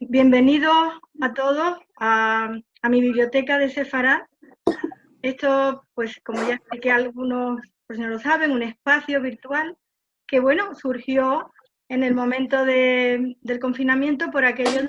bienvenidos a todos a mi biblioteca de Sefarad. Esto, pues como ya expliqué, algunos pues no lo saben, un espacio virtual que, bueno, surgió en el momento del confinamiento por aquello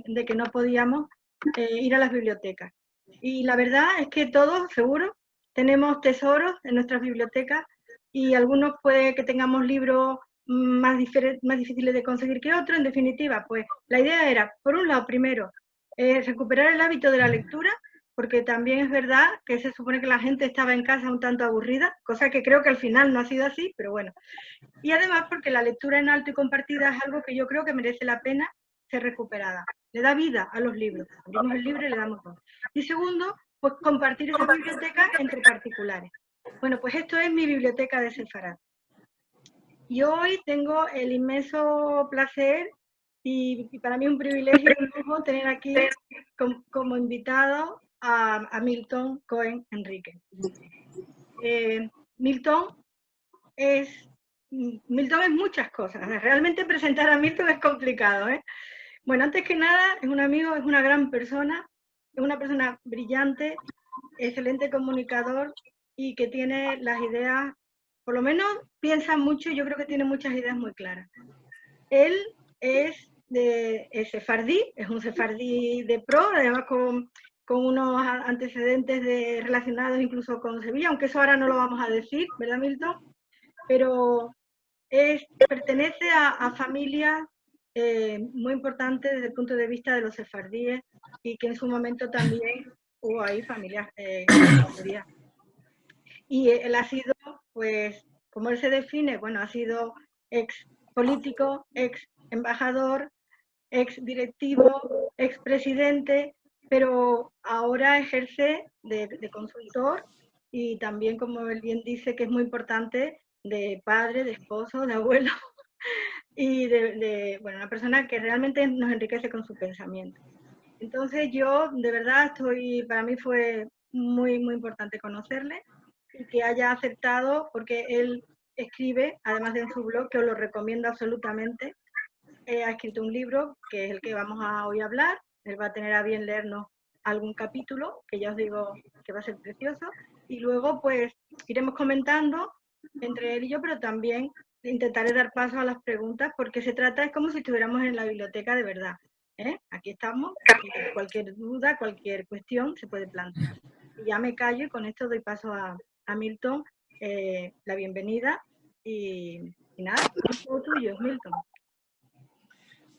de que no podíamos ir a las bibliotecas. Y la verdad es que todos, seguro, tenemos tesoros en nuestras bibliotecas y algunos puede que tengamos libros más difíciles de conseguir que otros. En definitiva, pues la idea era, por un lado, primero, recuperar el hábito de la lectura, porque también es verdad que se supone que la gente estaba en casa un tanto aburrida, cosa que creo que al final no ha sido así, pero bueno. Y además porque la lectura en alto y compartida es algo que yo creo que merece la pena ser recuperada. Le da vida a los libros. Abrimos el libro y le damos voz. Y segundo, pues compartir esa biblioteca entre particulares. Bueno, pues esto es mi biblioteca de Sefarad. Y hoy tengo el inmenso placer y para mí un privilegio y un lujo tener aquí como invitado a Milton Cohen Enrique. Milton es muchas cosas. Realmente presentar a Milton es complicado, ¿eh? Bueno, antes que nada, es un amigo, es una gran persona, es una persona brillante, excelente comunicador y que tiene las ideas, por lo menos piensa mucho y yo creo que tiene muchas ideas muy claras. Él es sefardí, es un sefardí de pro, además con unos antecedentes relacionados incluso con Sevilla, aunque eso ahora no lo vamos a decir, ¿verdad, Milton? Pero pertenece a familias muy importantes desde el punto de vista de los sefardíes y que en su momento también hubo ahí familias judías. Y él ha sido, pues, como él se define, bueno, ha sido ex político, ex embajador, ex directivo, ex presidente, pero ahora ejerce de consultor y también, como él bien dice, que es muy importante, de padre, de esposo, de abuelo y bueno, una persona que realmente nos enriquece con su pensamiento. Entonces yo, de verdad, para mí fue muy, muy importante conocerle y que haya aceptado, porque él escribe, además de en su blog, que os lo recomiendo absolutamente. Ha escrito un libro, que es el que vamos a hoy hablar. Él va a tener a bien leernos algún capítulo, que ya os digo que va a ser precioso. Y luego, pues, iremos comentando entre él y yo, pero también intentaré dar paso a las preguntas, porque se trata, es como si estuviéramos en la biblioteca de verdad. Aquí estamos, y cualquier duda, cualquier cuestión se puede plantear. Y ya me callo y con esto doy paso a Milton, la bienvenida. Y nada, todo tuyo, Milton.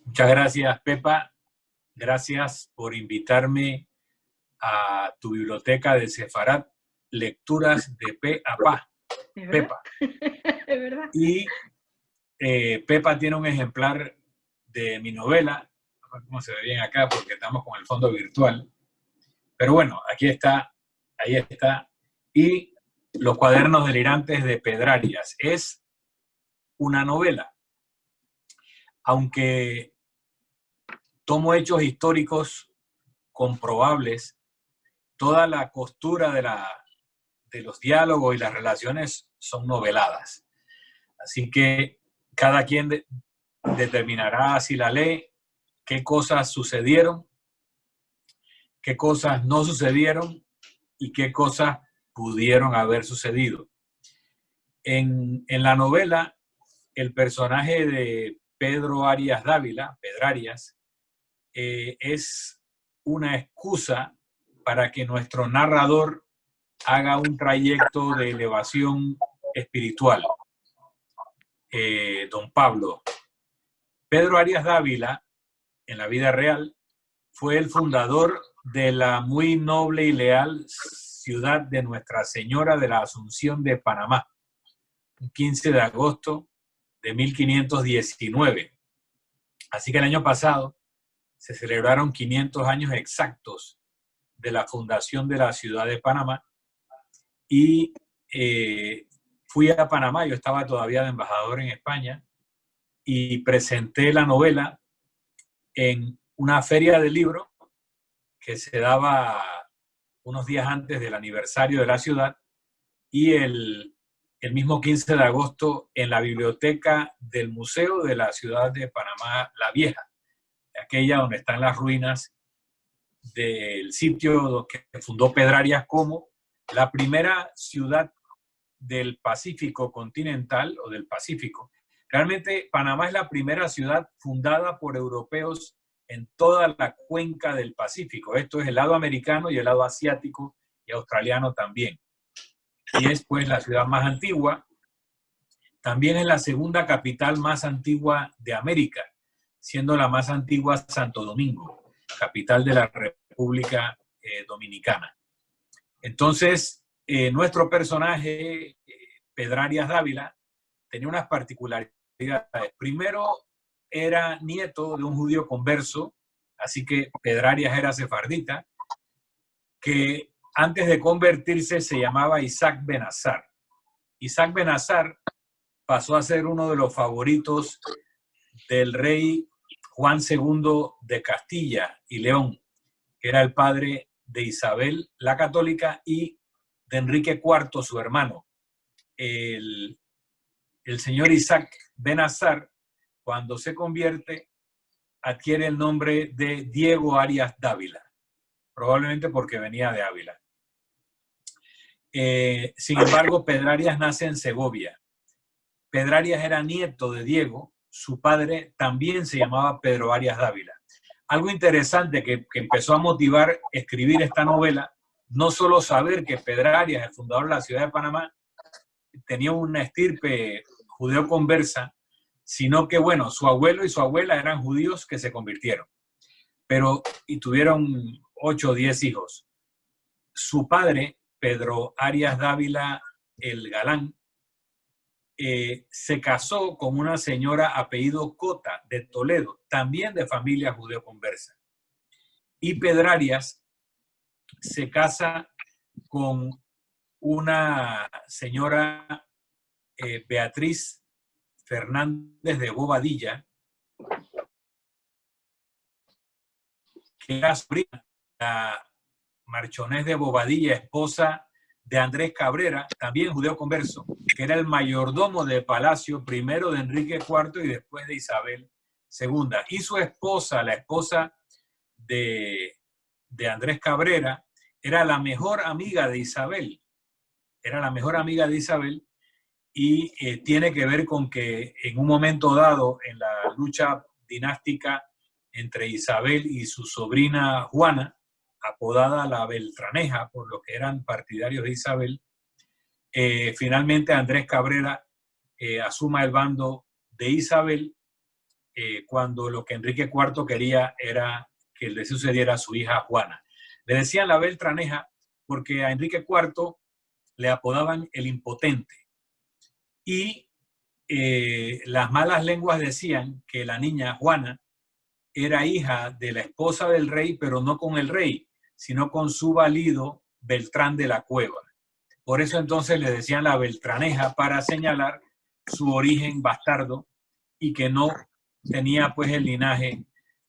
Muchas gracias, Pepa. Gracias por invitarme a tu biblioteca de Sefarad, lecturas de pe a pa. Pepa. Es verdad. Y Pepa tiene un ejemplar de mi novela, no sé cómo se ve bien acá porque estamos con el fondo virtual, pero bueno, aquí está, ahí está, y Los cuadernos delirantes de Pedrarias. Es una novela, aunque tomo hechos históricos comprobables, toda la costura de los diálogos y las relaciones son noveladas. Así que cada quien determinará si la lee, qué cosas sucedieron, qué cosas no sucedieron y qué cosas pudieron haber sucedido. En la novela, el personaje de Pedro Arias Dávila, Pedrarias, es una excusa para que nuestro narrador haga un trayecto de elevación espiritual. Don Pablo. Pedro Arias Dávila, en la vida real, fue el fundador de la muy noble y leal ciudad de Nuestra Señora de la Asunción de Panamá, un 15 de agosto de 1519. Así que el año pasado se celebraron 500 años exactos de la fundación de la ciudad de Panamá y fui a Panamá, yo estaba todavía de embajador en España y presenté la novela en una feria de libros que se daba unos días antes del aniversario de la ciudad y el mismo 15 de agosto en la biblioteca del Museo de la Ciudad de Panamá la Vieja, aquella donde están las ruinas del sitio que fundó Pedrarias como la primera ciudad del Pacífico continental o del Pacífico. Realmente Panamá es la primera ciudad fundada por europeos en toda la cuenca del Pacífico. Esto es el lado americano y el lado asiático y australiano también. Y es pues la ciudad más antigua. También es la segunda capital más antigua de América, siendo la más antigua Santo Domingo, capital de la República Dominicana. Entonces, nuestro personaje, Pedrarias Dávila, tenía unas particularidades. Primero, era nieto de un judío converso, así que Pedrarias era sefardita, que antes de convertirse se llamaba Isaac Benazar. Isaac Benazar pasó a ser uno de los favoritos del rey Juan II de Castilla y León, que era el padre de Isabel la Católica y de Enrique IV, su hermano. El señor Isaac Benazar, cuando se convierte, adquiere el nombre de Diego Arias Dávila, probablemente porque venía de Ávila. Sin embargo, Pedrarias nace en Segovia. Pedrarias era nieto de Diego, su padre también se llamaba Pedro Arias Dávila. Algo interesante que empezó a motivar escribir esta novela, no solo saber que Pedrarias, el fundador de la ciudad de Panamá, tenía una estirpe judeo-conversa, sino que, bueno, su abuelo y su abuela eran judíos que se convirtieron, y tuvieron 8 o 10 hijos. Su padre, Pedro Arias Dávila el Galán, se casó con una señora apellido Cota de Toledo, también de familia judeo-conversa. Y Pedrarias se casa con una señora Beatriz Fernández de Bobadilla, que era sobrina, la Marchonés de Bobadilla, esposa de Andrés Cabrera, también judeo converso, que era el mayordomo de palacio, primero de Enrique IV y después de Isabel II. Y su esposa, la esposa de Andrés Cabrera, era la mejor amiga de Isabel. Era la mejor amiga de Isabel y tiene que ver con que en un momento dado, en la lucha dinástica entre Isabel y su sobrina Juana, apodada la Beltraneja, por lo que eran partidarios de Isabel, finalmente Andrés Cabrera asuma el bando de Isabel cuando lo que Enrique IV quería era que le sucediera a su hija Juana. Le decían la Beltraneja porque a Enrique IV le apodaban el impotente y las malas lenguas decían que la niña Juana era hija de la esposa del rey, pero no con el rey, sino con su valido Beltrán de la Cueva. Por eso entonces le decían la Beltraneja para señalar su origen bastardo y que no tenía pues el linaje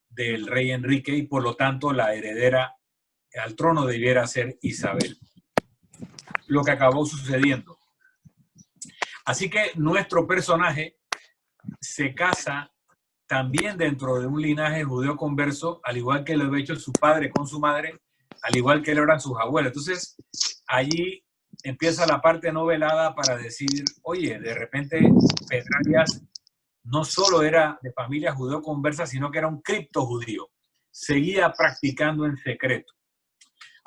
del rey Enrique y por lo tanto la heredera al trono debiera ser Isabel. Lo que acabó sucediendo. Así que nuestro personaje se casa también dentro de un linaje judeo converso, al igual que lo había hecho su padre con su madre, al igual que lo eran sus abuelos. Entonces, allí empieza la parte novelada para decir, oye, de repente Pedrarias no solo era de familia judeo conversa, sino que era un cripto judío. Seguía practicando en secreto.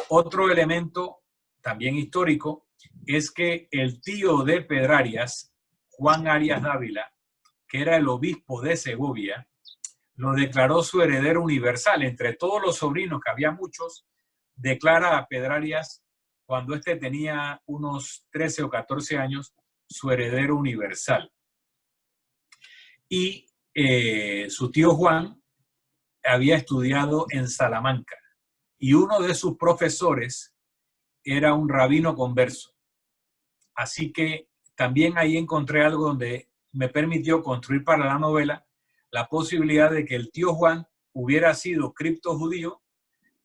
Otro elemento también histórico es que el tío de Pedrarias, Juan Arias Dávila, que era el obispo de Segovia, lo declaró su heredero universal. Entre todos los sobrinos, que había muchos, declara a Pedrarias, cuando éste tenía unos 13 o 14 años, su heredero universal. Y su tío Juan había estudiado en Salamanca y uno de sus profesores era un rabino converso. Así que también ahí encontré algo donde me permitió construir para la novela la posibilidad de que el tío Juan hubiera sido cripto judío,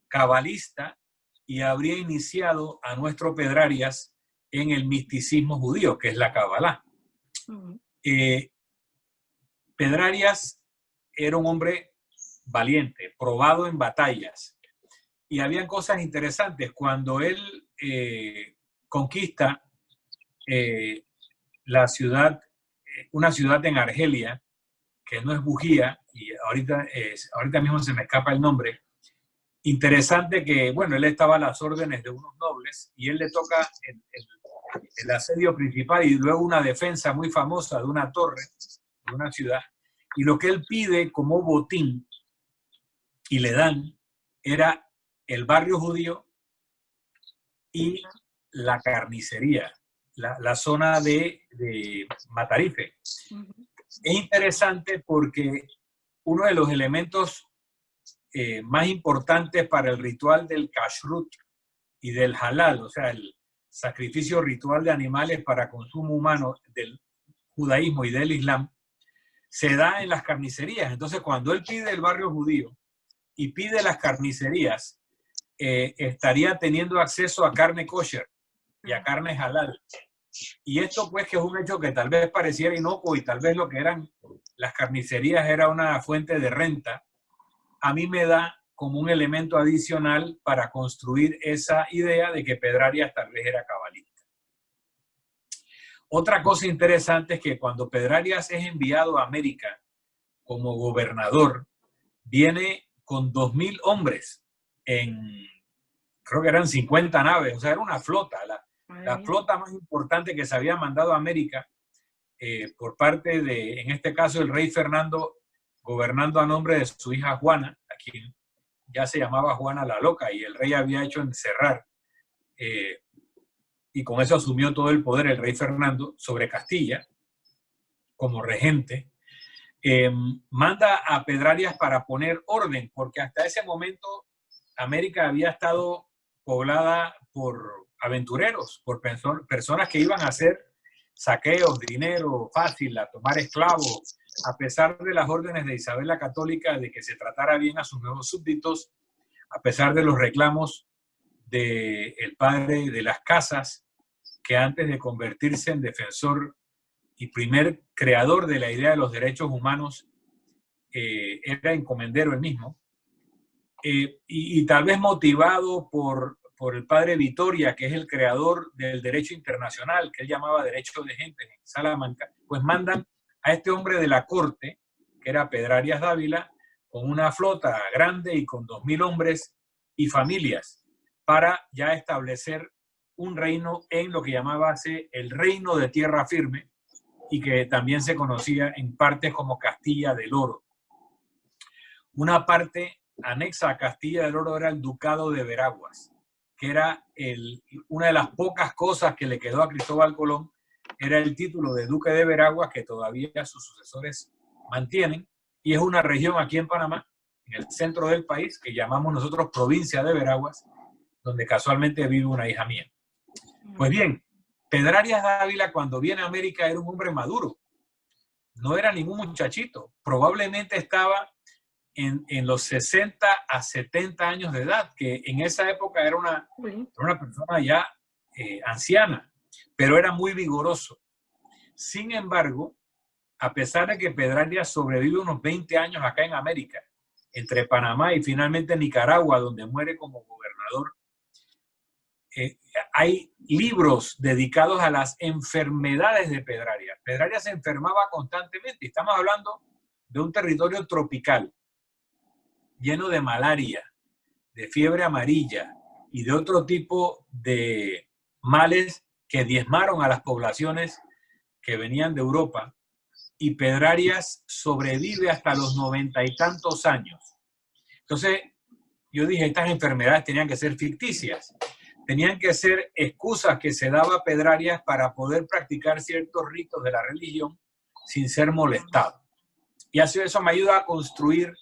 cabalista, y habría iniciado a nuestro Pedrarias en el misticismo judío, que es la Cabalá. Pedrarias era un hombre valiente, probado en batallas. Y habían cosas interesantes. Cuando él conquista la ciudad, una ciudad en Argelia, que no es Bujía, y ahorita mismo se me escapa el nombre. Interesante que, bueno, él estaba a las órdenes de unos nobles y él le toca el asedio principal y luego una defensa muy famosa de una torre, de una ciudad. Y lo que él pide como botín, y le dan, era el barrio judío y la carnicería, la zona de Matarife. Es interesante porque uno de los elementos más importantes para el ritual del kashrut y del halal, o sea, el sacrificio ritual de animales para consumo humano del judaísmo y del islam, se da en las carnicerías. Entonces, cuando él pide el barrio judío y pide las carnicerías, estaría teniendo acceso a carne kosher y a carne halal. Y esto pues que es un hecho que tal vez pareciera inocuo y tal vez lo que eran las carnicerías era una fuente de renta, a mí me da como un elemento adicional para construir esa idea de que Pedrarias tal vez era cabalista. Otra cosa interesante es que cuando Pedrarias es enviado a América como gobernador, viene con 2.000 hombres creo que eran 50 naves, o sea, era una flota, la flota más importante que se había mandado a América por parte de, en este caso, el rey Fernando, gobernando a nombre de su hija Juana, a quien ya se llamaba Juana la Loca, y el rey había hecho encerrar, y con eso asumió todo el poder el rey Fernando sobre Castilla, como regente. Manda a Pedrarias para poner orden, porque hasta ese momento América había estado poblada por aventureros, por personas que iban a hacer saqueos, dinero fácil, a tomar esclavos, a pesar de las órdenes de Isabel la Católica de que se tratara bien a sus nuevos súbditos, a pesar de los reclamos del padre de las Casas, que antes de convertirse en defensor y primer creador de la idea de los derechos humanos, era encomendero él mismo, y tal vez motivado por el padre Vitoria, que es el creador del derecho internacional, que él llamaba derecho de gente en Salamanca, pues mandan a este hombre de la corte, que era Pedrarias Dávila, con una flota grande y con 2.000 hombres y familias, para ya establecer un reino en lo que llamábase el reino de tierra firme, y que también se conocía en partes como Castilla del Oro. Una parte anexa a Castilla del Oro era el Ducado de Veraguas, que era una de las pocas cosas que le quedó a Cristóbal Colón, era el título de Duque de Veraguas, que todavía sus sucesores mantienen, y es una región aquí en Panamá, en el centro del país, que llamamos nosotros provincia de Veraguas, donde casualmente vive una hija mía. Pues bien, Pedrarias Dávila cuando viene a América era un hombre maduro, no era ningún muchachito, probablemente estaba en los 60 a 70 años de edad, que en esa época era una persona ya anciana, pero era muy vigoroso. Sin embargo, a pesar de que Pedrarias sobrevive unos 20 años acá en América, entre Panamá y finalmente Nicaragua, donde muere como gobernador, hay libros dedicados a las enfermedades de Pedrarias. Pedrarias se enfermaba constantemente. Estamos hablando de un territorio tropical, lleno de malaria, de fiebre amarilla y de otro tipo de males que diezmaron a las poblaciones que venían de Europa, y Pedrarias sobrevive hasta los 90 y tantos años. Entonces, yo dije, estas enfermedades tenían que ser ficticias, tenían que ser excusas que se daba Pedrarias para poder practicar ciertos ritos de la religión sin ser molestado. Y así eso me ayuda a construir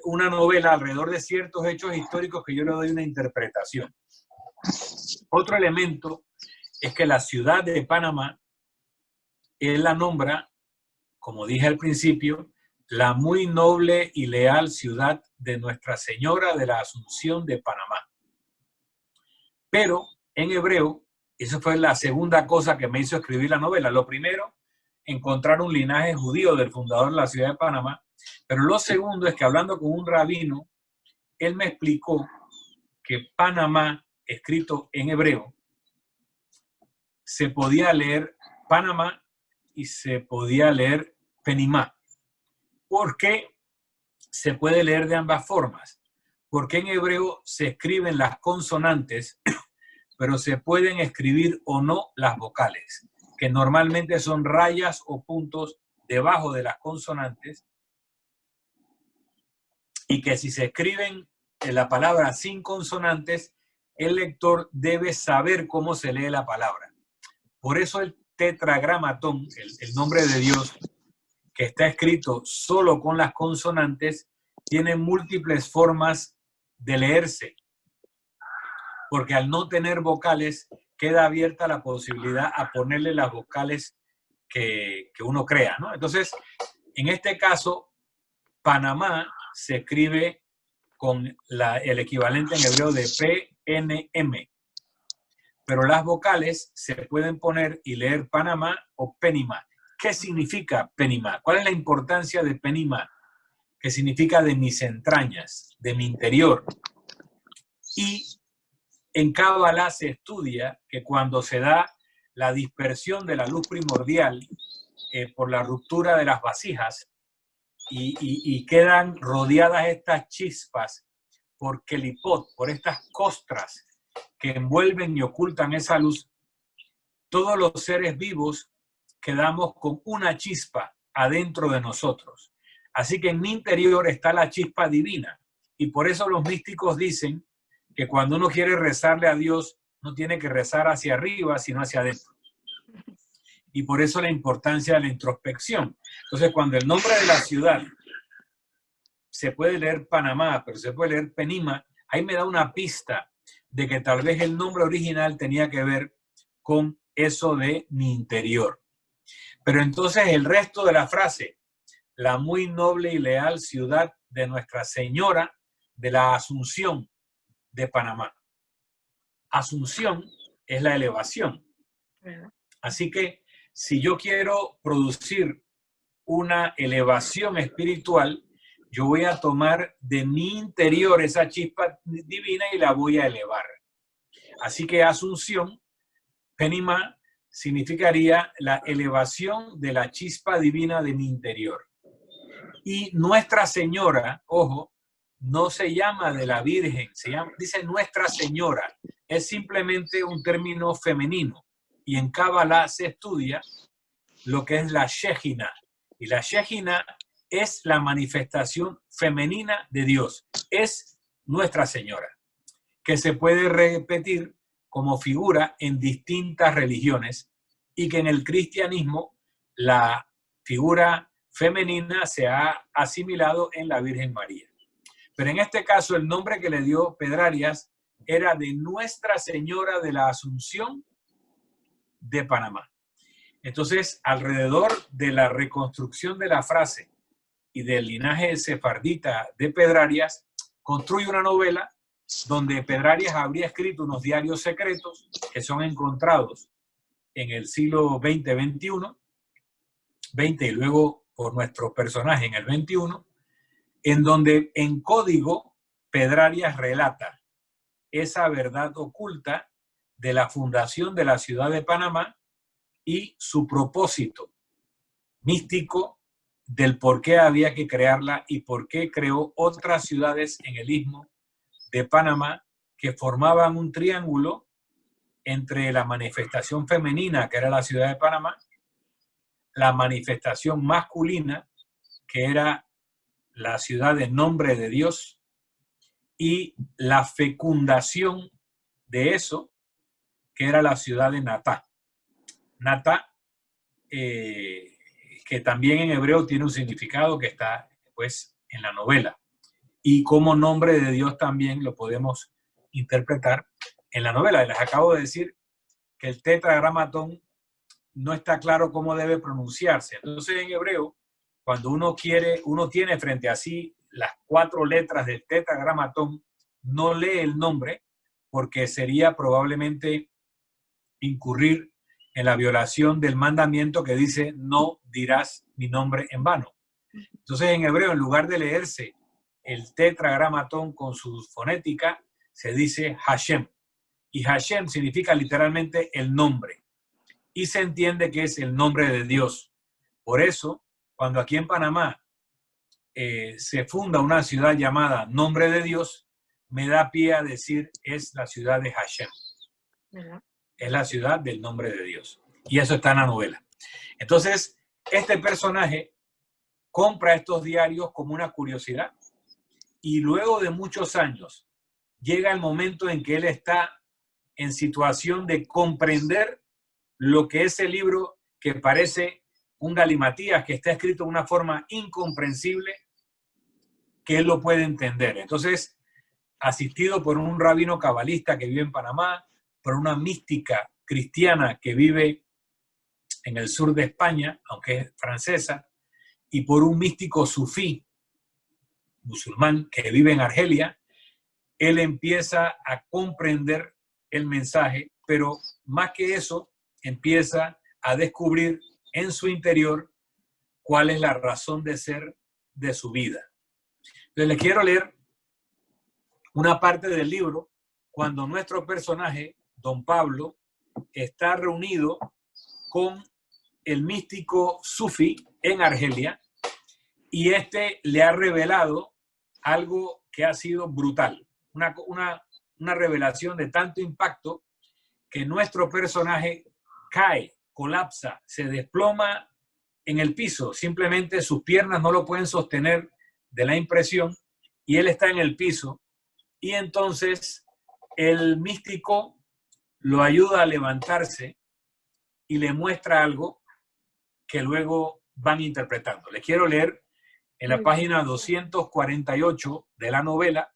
una novela alrededor de ciertos hechos históricos que yo le doy una interpretación. Otro elemento es que la ciudad de Panamá, él la nombra, como dije al principio, la muy noble y leal ciudad de Nuestra Señora de la Asunción de Panamá. Pero en hebreo, eso fue la segunda cosa que me hizo escribir la novela. Lo primero, encontrar un linaje judío del fundador de la ciudad de Panamá. Pero lo segundo es que hablando con un rabino, él me explicó que Panamá, escrito en hebreo, se podía leer Panamá y se podía leer Penimá. ¿Por qué se puede leer de ambas formas? Porque en hebreo se escriben las consonantes, pero se pueden escribir o no las vocales, que normalmente son rayas o puntos debajo de las consonantes, y que si se escriben la palabra sin consonantes, el lector debe saber cómo se lee la palabra. Por eso el tetragramatón, el nombre de Dios, que está escrito solo con las consonantes, tiene múltiples formas de leerse, porque al no tener vocales, queda abierta la posibilidad a ponerle las vocales que uno crea, ¿no? Entonces, en este caso, Panamá se escribe con el equivalente en hebreo de PNM, pero las vocales se pueden poner y leer Panamá o Penimá. ¿Qué significa Penimá? ¿Cuál es la importancia de Penimá? Que significa de mis entrañas, de mi interior. Y en Cábala se estudia que cuando se da la dispersión de la luz primordial por la ruptura de las vasijas y quedan rodeadas estas chispas por kelipot, por estas costras que envuelven y ocultan esa luz, todos los seres vivos quedamos con una chispa adentro de nosotros. Así que en mi interior está la chispa divina. Y por eso los místicos dicen que cuando uno quiere rezarle a Dios, no tiene que rezar hacia arriba, sino hacia adentro. Y por eso la importancia de la introspección. Entonces, cuando el nombre de la ciudad se puede leer Panamá, pero se puede leer Penima, ahí me da una pista de que tal vez el nombre original tenía que ver con eso de mi interior. Pero entonces el resto de la frase, la muy noble y leal ciudad de Nuestra Señora de la Asunción de Panamá. Asunción es la elevación. Así que si yo quiero producir una elevación espiritual, yo voy a tomar de mi interior esa chispa divina y la voy a elevar. Así que Asunción, Penimá, significaría la elevación de la chispa divina de mi interior. Y Nuestra Señora, ojo, no se llama de la Virgen, dice Nuestra Señora. Es simplemente un término femenino. Y en Cábala se estudia lo que es la Shejina. Y la Shejina es la manifestación femenina de Dios. Es Nuestra Señora, que se puede repetir como figura en distintas religiones y que en el cristianismo la figura femenina se ha asimilado en la Virgen María. Pero en este caso el nombre que le dio Pedrarias era de Nuestra Señora de la Asunción de Panamá. Entonces, alrededor de la reconstrucción de la frase y del linaje sefardita de Pedrarias, construye una novela donde Pedrarias habría escrito unos diarios secretos que son encontrados en el siglo XX-XXI, 20 y luego por nuestro personaje en el 21, en donde en código Pedrarias relata esa verdad oculta de la fundación de la ciudad de Panamá y su propósito místico del por qué había que crearla y por qué creó otras ciudades en el istmo de Panamá que formaban un triángulo entre la manifestación femenina, que era la ciudad de Panamá, la manifestación masculina, que era la ciudad de nombre de Dios, y la fecundación de eso, que era la ciudad de Natá. Natá, que también en hebreo tiene un significado que está pues en la novela. Y como nombre de Dios también lo podemos interpretar en la novela. Les acabo de decir que el tetragramatón no está claro cómo debe pronunciarse. Entonces en hebreo, cuando uno tiene frente a sí las 4 letras del tetragramatón, no lee el nombre porque sería probablemente incurrir en la violación del mandamiento que dice no dirás mi nombre en vano. Entonces, en hebreo, en lugar de leerse el tetragramatón con su fonética, se dice Hashem. Y Hashem significa literalmente el nombre. Y se entiende que es el nombre de Dios. Por eso, cuando aquí en Panamá se funda una ciudad llamada Nombre de Dios, me da pie a decir es la ciudad de Hashem. ¿Verdad? Es la ciudad del nombre de Dios. Y eso está en la novela. Entonces, este personaje compra estos diarios como una curiosidad y luego de muchos años llega el momento en que él está en situación de comprender lo que ese libro que parece un galimatías, que está escrito de una forma incomprensible, que él lo puede entender. Entonces, asistido por un rabino cabalista que vive en Panamá, por una mística cristiana que vive en el sur de España, aunque es francesa, y por un místico sufí, musulmán, que vive en Argelia, él empieza a comprender el mensaje, pero más que eso, empieza a descubrir en su interior cuál es la razón de ser de su vida. Entonces, les quiero leer una parte del libro cuando nuestro personaje, don Pablo, está reunido con el místico sufí en Argelia y este le ha revelado algo que ha sido brutal, una revelación de tanto impacto que nuestro personaje cae, colapsa, se desploma en el piso, simplemente sus piernas no lo pueden sostener de la impresión y él está en el piso y entonces el místico lo ayuda a levantarse y le muestra algo que luego van interpretando. Les quiero leer en la página 248 de la novela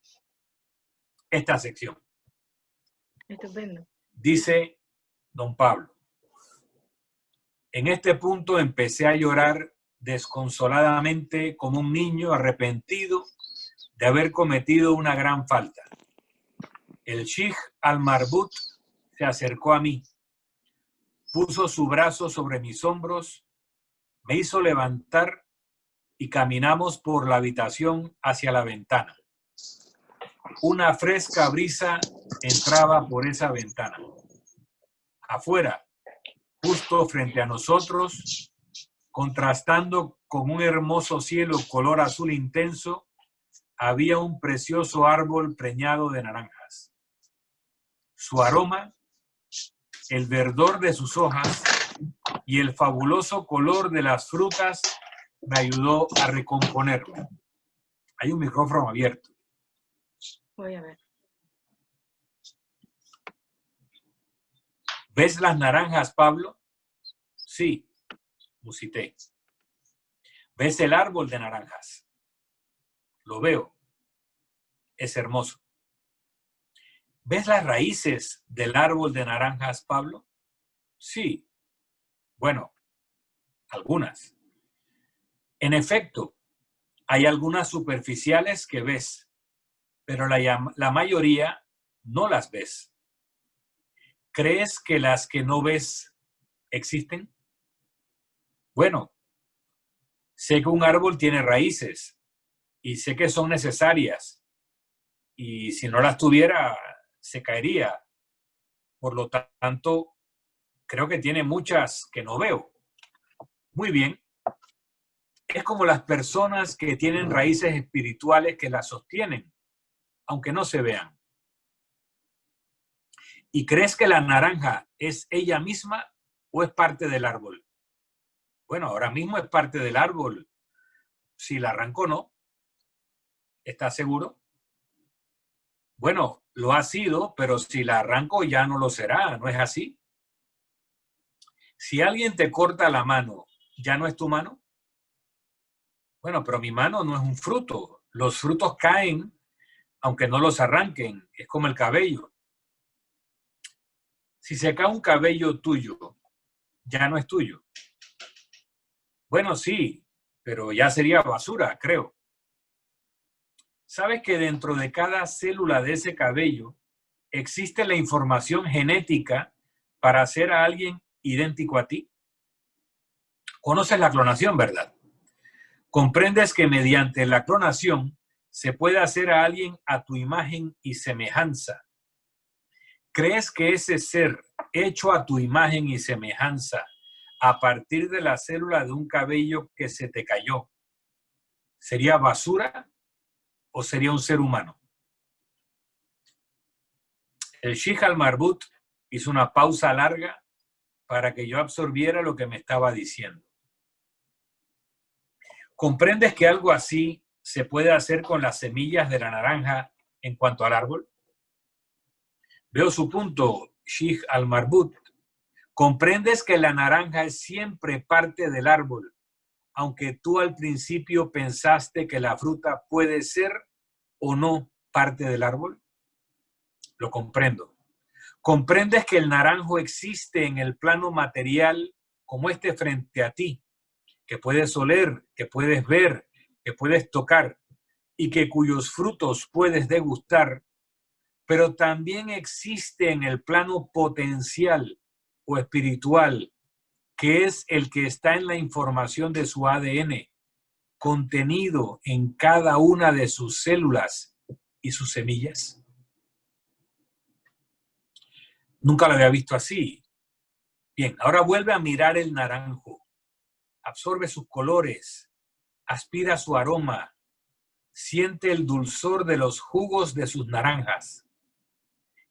esta sección. Estupendo. Dice don Pablo: en este punto empecé a llorar desconsoladamente como un niño arrepentido de haber cometido una gran falta. El Sheikh al-Marbut se acercó a mí, puso su brazo sobre mis hombros, me hizo levantar y caminamos por la habitación hacia la ventana. Una fresca brisa entraba por esa ventana. Afuera, justo frente a nosotros, contrastando con un hermoso cielo color azul intenso, había un precioso árbol preñado de naranjas. Su aroma, el verdor de sus hojas y el fabuloso color de las frutas me ayudó a recomponerme. Hay un micrófono abierto. Voy a ver. ¿Ves las naranjas, Pablo? Sí, musité. ¿Ves el árbol de naranjas? Lo veo. Es hermoso. ¿Ves las raíces del árbol de naranjas, Pablo? Sí. Bueno, algunas. En efecto, hay algunas superficiales que ves, pero la mayoría no las ves. ¿Crees que las que no ves existen? Bueno, sé que un árbol tiene raíces y sé que son necesarias y si no las tuviera se caería. Por lo tanto, creo que tiene muchas que no veo. Muy bien. Es como las personas que tienen raíces espirituales que las sostienen, aunque no se vean. ¿Y crees que la naranja es ella misma o es parte del árbol? Bueno, ahora mismo es parte del árbol. Si la arranco, no. ¿Estás seguro? Bueno, lo ha sido, pero si la arranco ya no lo será, ¿no es así? Si alguien te corta la mano, ¿ya no es tu mano? Bueno, pero mi mano no es un fruto. Los frutos caen aunque no los arranquen. Es como el cabello. Si se cae un cabello tuyo, ya no es tuyo. Bueno, sí, pero ya sería basura, creo. ¿Sabes que dentro de cada célula de ese cabello existe la información genética para hacer a alguien idéntico a ti? Conoces la clonación, ¿verdad? Comprendes que mediante la clonación se puede hacer a alguien a tu imagen y semejanza. ¿Crees que ese ser hecho a tu imagen y semejanza a partir de la célula de un cabello que se te cayó sería basura o sería un ser humano? El Sheikh al-Marbut hizo una pausa larga para que yo absorbiera lo que me estaba diciendo. ¿Comprendes que algo así se puede hacer con las semillas de la naranja en cuanto al árbol? Veo su punto, Sheikh al-Marbut. ¿Comprendes que la naranja es siempre parte del árbol, aunque tú al principio pensaste que la fruta puede ser o no parte del árbol? Lo comprendo. ¿Comprendes que el naranjo existe en el plano material como este frente a ti, que puedes oler, que puedes ver, que puedes tocar y que cuyos frutos puedes degustar, pero también existe en el plano potencial o espiritual, que es el que está en la información de su ADN, contenido en cada una de sus células y sus semillas? Nunca lo había visto así. Bien, ahora vuelve a mirar el naranjo. Absorbe sus colores, aspira su aroma, siente el dulzor de los jugos de sus naranjas.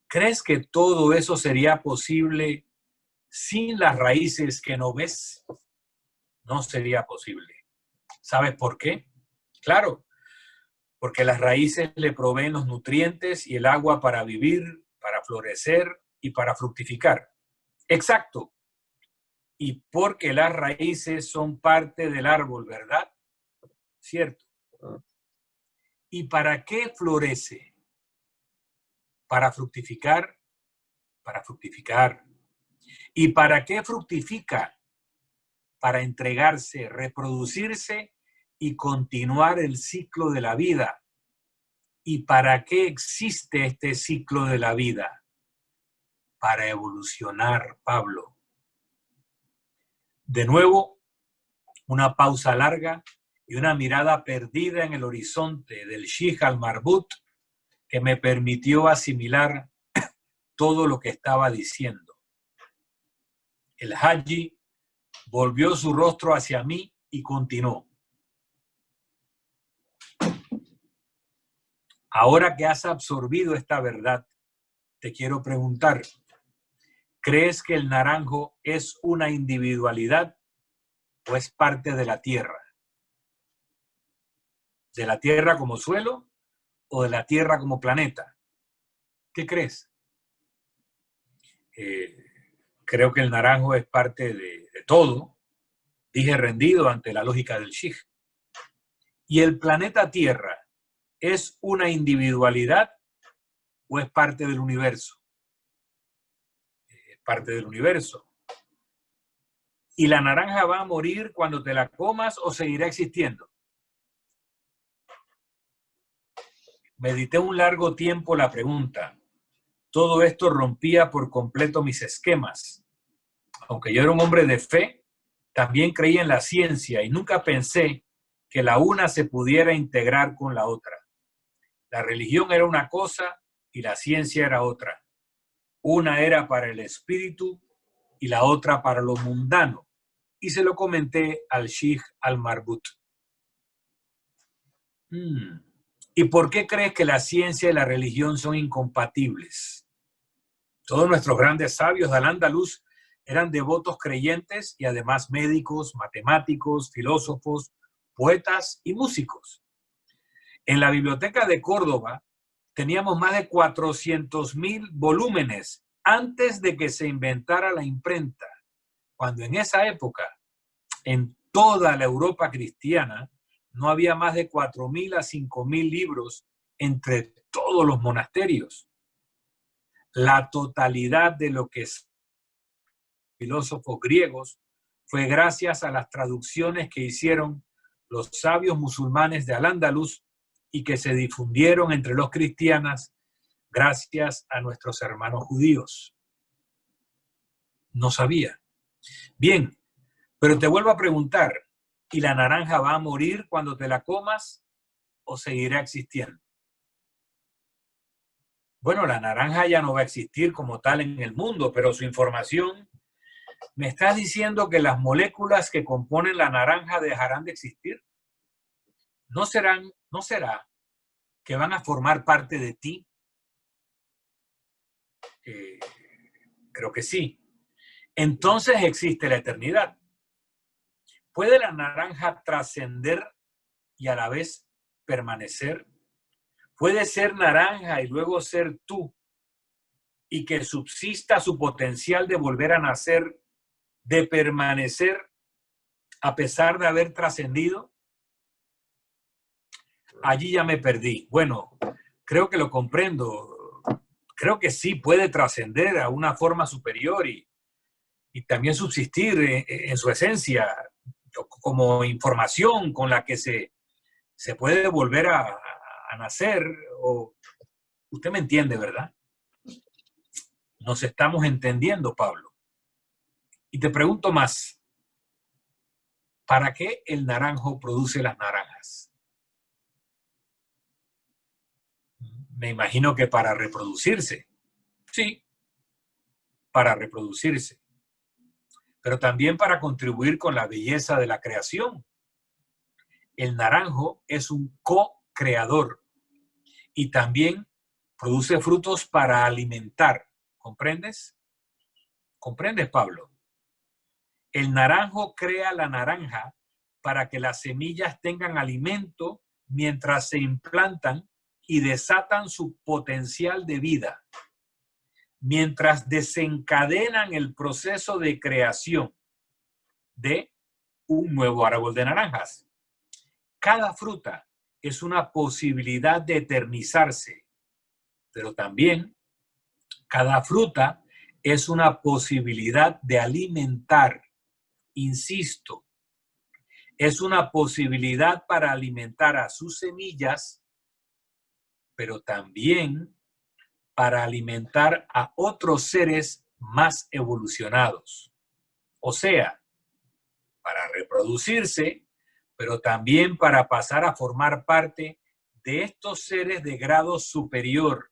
¿Crees que todo eso sería posible sin las raíces que no ves? No sería posible. ¿Sabes por qué? Claro, porque las raíces le proveen los nutrientes y el agua para vivir, para florecer y para fructificar. Exacto. Y porque las raíces son parte del árbol, ¿verdad? Cierto. ¿Y para qué florece? Para fructificar, para fructificar. ¿Y para qué fructifica? Para entregarse, reproducirse y continuar el ciclo de la vida. ¿Y para qué existe este ciclo de la vida? Para evolucionar, Pablo. De nuevo, una pausa larga y una mirada perdida en el horizonte del Sheikh al-Marbut que me permitió asimilar todo lo que estaba diciendo. El Haji volvió su rostro hacia mí y continuó. Ahora que has absorbido esta verdad, te quiero preguntar, ¿crees que el naranjo es una individualidad o es parte de la tierra? ¿De la tierra como suelo o de la tierra como planeta? ¿Qué crees? Creo que el naranjo es parte de todo. Dije rendido ante la lógica del Sheikh. ¿Y el planeta Tierra es una individualidad o es parte del universo? Es parte del universo. ¿Y la naranja va a morir cuando te la comas o seguirá existiendo? Medité un largo tiempo la pregunta. Todo esto rompía por completo mis esquemas. Aunque yo era un hombre de fe, también creía en la ciencia y nunca pensé que la una se pudiera integrar con la otra. La religión era una cosa y la ciencia era otra. Una era para el espíritu y la otra para lo mundano. Y se lo comenté al Sheikh al-Marbut. ¿Y por qué crees que la ciencia y la religión son incompatibles? Todos nuestros grandes sabios de Al-Ándalus eran devotos creyentes y además médicos, matemáticos, filósofos, poetas y músicos. En la biblioteca de Córdoba teníamos más de 400.000 volúmenes antes de que se inventara la imprenta, cuando en esa época, en toda la Europa cristiana, no había más de 4.000 a 5.000 libros entre todos los monasterios. La totalidad de lo que son filósofos griegos fue gracias a las traducciones que hicieron los sabios musulmanes de Al-Ándalus y que se difundieron entre los cristianos gracias a nuestros hermanos judíos. No sabía. Bien, pero te vuelvo a preguntar, y la naranja va a morir cuando te la comas o seguirá existiendo. Bueno, la naranja ya no va a existir como tal en el mundo, pero su información me está diciendo que las moléculas que componen la naranja dejarán de existir. ¿No será que van a formar parte de ti? Creo que sí. Entonces existe la eternidad. ¿Puede la naranja trascender y a la vez permanecer? ¿Puede ser naranja y luego ser tú y que subsista su potencial de volver a nacer, de permanecer a pesar de haber trascendido? Allí ya me perdí. Bueno, creo que lo comprendo. Creo que sí puede trascender a una forma superior y también subsistir en su esencia como información con la que se puede volver a nacer. O, usted me entiende, ¿verdad? Nos estamos entendiendo, Pablo. Y te pregunto más, ¿para qué el naranjo produce las naranjas? Me imagino que para reproducirse. Sí, para reproducirse. Pero también para contribuir con la belleza de la creación. El naranjo es un co-creador y también produce frutos para alimentar. ¿Comprendes? ¿Comprendes, Pablo? El naranjo crea la naranja para que las semillas tengan alimento mientras se implantan y desatan su potencial de vida, mientras desencadenan el proceso de creación de un nuevo árbol de naranjas. Cada fruta es una posibilidad de eternizarse, pero también cada fruta es una posibilidad de alimentar. Insisto, es una posibilidad para alimentar a sus semillas, pero también para alimentar a otros seres más evolucionados. O sea, para reproducirse, pero también para pasar a formar parte de estos seres de grado superior.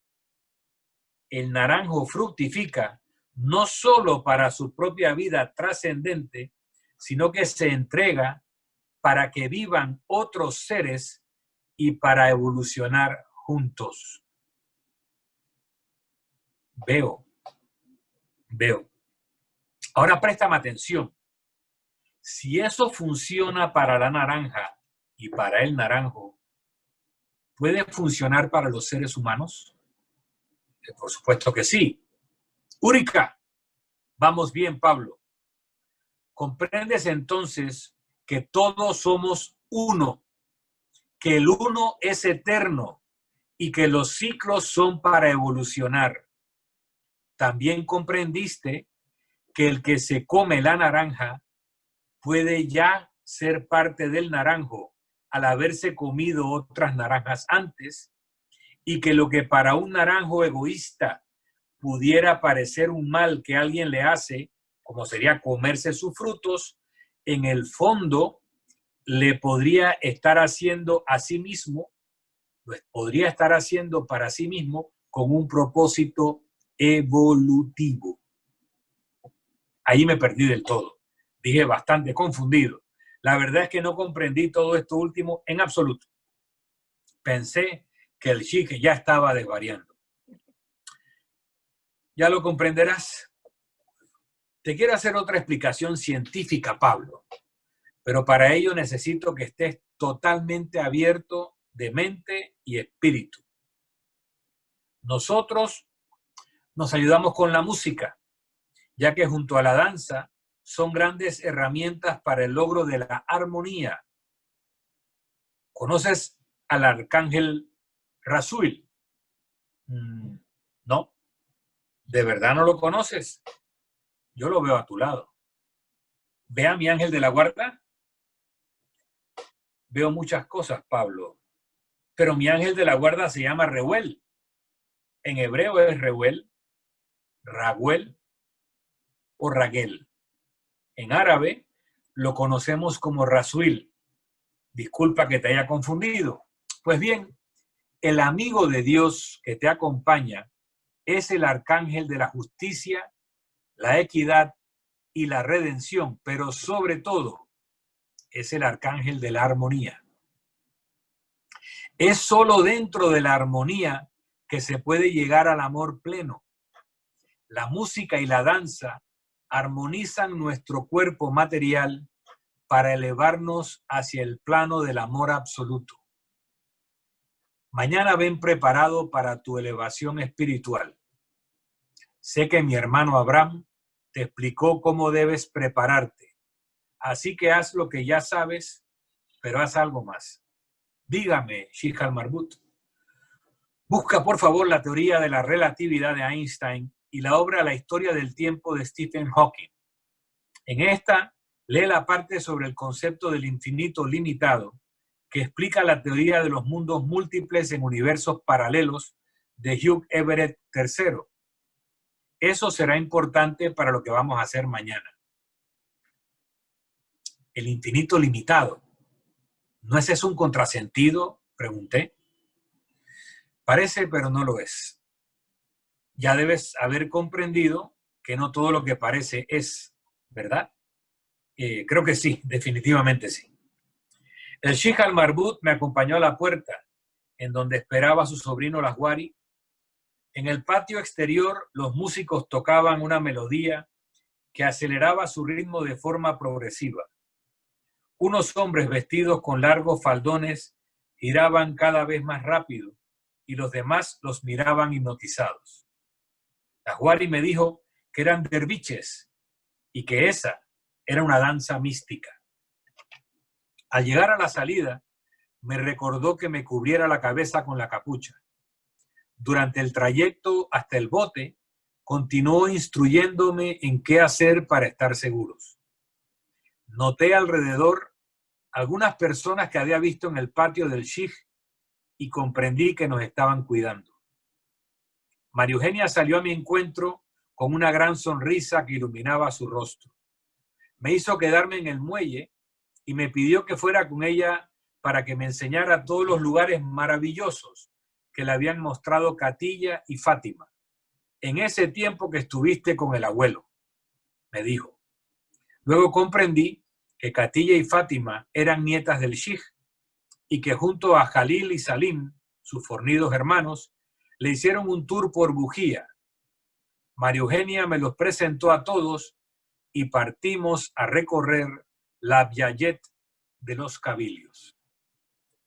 El naranjo fructifica no solo para su propia vida trascendente, sino que se entrega para que vivan otros seres y para evolucionar juntos. Veo. Ahora préstame atención. Si eso funciona para la naranja y para el naranjo, ¿puede funcionar para los seres humanos? Por supuesto que sí. Úrica, vamos bien, Pablo. ¿Comprendes entonces que todos somos uno, que el uno es eterno y que los ciclos son para evolucionar? También comprendiste que el que se come la naranja puede ya ser parte del naranjo al haberse comido otras naranjas antes, y que lo que para un naranjo egoísta pudiera parecer un mal que alguien le hace, como sería comerse sus frutos, en el fondo le podría estar haciendo a sí mismo, podría estar haciendo para sí mismo con un propósito evolutivo. Ahí me perdí del todo. Dije bastante confundido. La verdad es que no comprendí todo esto último en absoluto. Pensé que el chique ya estaba desvariando. Ya lo comprenderás. Te quiero hacer otra explicación científica, Pablo, pero para ello necesito que estés totalmente abierto de mente y espíritu. Nosotros nos ayudamos con la música, ya que junto a la danza son grandes herramientas para el logro de la armonía. ¿Conoces al arcángel Razuil? No, ¿de verdad no lo conoces? Yo lo veo a tu lado. ¿Ve a mi ángel de la guarda? Veo muchas cosas, Pablo, pero mi ángel de la guarda se llama Reuel. En hebreo es Reuel, Raguel o Raguel. En árabe lo conocemos como Razuil. Disculpa que te haya confundido. Pues bien, el amigo de Dios que te acompaña es el arcángel de la justicia, la equidad y la redención, pero sobre todo es el arcángel de la armonía. Es solo dentro de la armonía que se puede llegar al amor pleno. La música y la danza armonizan nuestro cuerpo material para elevarnos hacia el plano del amor absoluto. Mañana ven preparado para tu elevación espiritual. Sé que mi hermano Abraham te explicó cómo debes prepararte. Así que haz lo que ya sabes, pero haz algo más. Dígame, Sheikh al-Marbut, busca por favor la teoría de la relatividad de Einstein y la obra La historia del tiempo de Stephen Hawking. En esta, lee la parte sobre el concepto del infinito limitado que explica la teoría de los mundos múltiples en universos paralelos de Hugh Everett III. Eso será importante para lo que vamos a hacer mañana. El infinito limitado. ¿No es eso un contrasentido?, pregunté. Parece, pero no lo es. Ya debes haber comprendido que no todo lo que parece es, ¿verdad? Creo que sí, definitivamente sí. El Sheikh al-Marbut me acompañó a la puerta, en donde esperaba a su sobrino Laswari. En el patio exterior, los músicos tocaban una melodía que aceleraba su ritmo de forma progresiva. Unos hombres vestidos con largos faldones giraban cada vez más rápido y los demás los miraban hipnotizados. Laswari me dijo que eran derviches y que esa era una danza mística. Al llegar a la salida, me recordó que me cubriera la cabeza con la capucha. Durante el trayecto hasta el bote, continuó instruyéndome en qué hacer para estar seguros. Noté alrededor algunas personas que había visto en el patio del Sheikh y comprendí que nos estaban cuidando. María Eugenia salió a mi encuentro con una gran sonrisa que iluminaba su rostro. Me hizo quedarme en el muelle y me pidió que fuera con ella para que me enseñara todos los lugares maravillosos que le habían mostrado Katilla y Fátima. En ese tiempo que estuviste con el abuelo, me dijo. Luego comprendí que Katilla y Fátima eran nietas del Sheikh y que junto a Jalil y Salim, sus fornidos hermanos, le hicieron un tour por Bujía. María Eugenia me los presentó a todos y partimos a recorrer la Viayet de los Cabilios.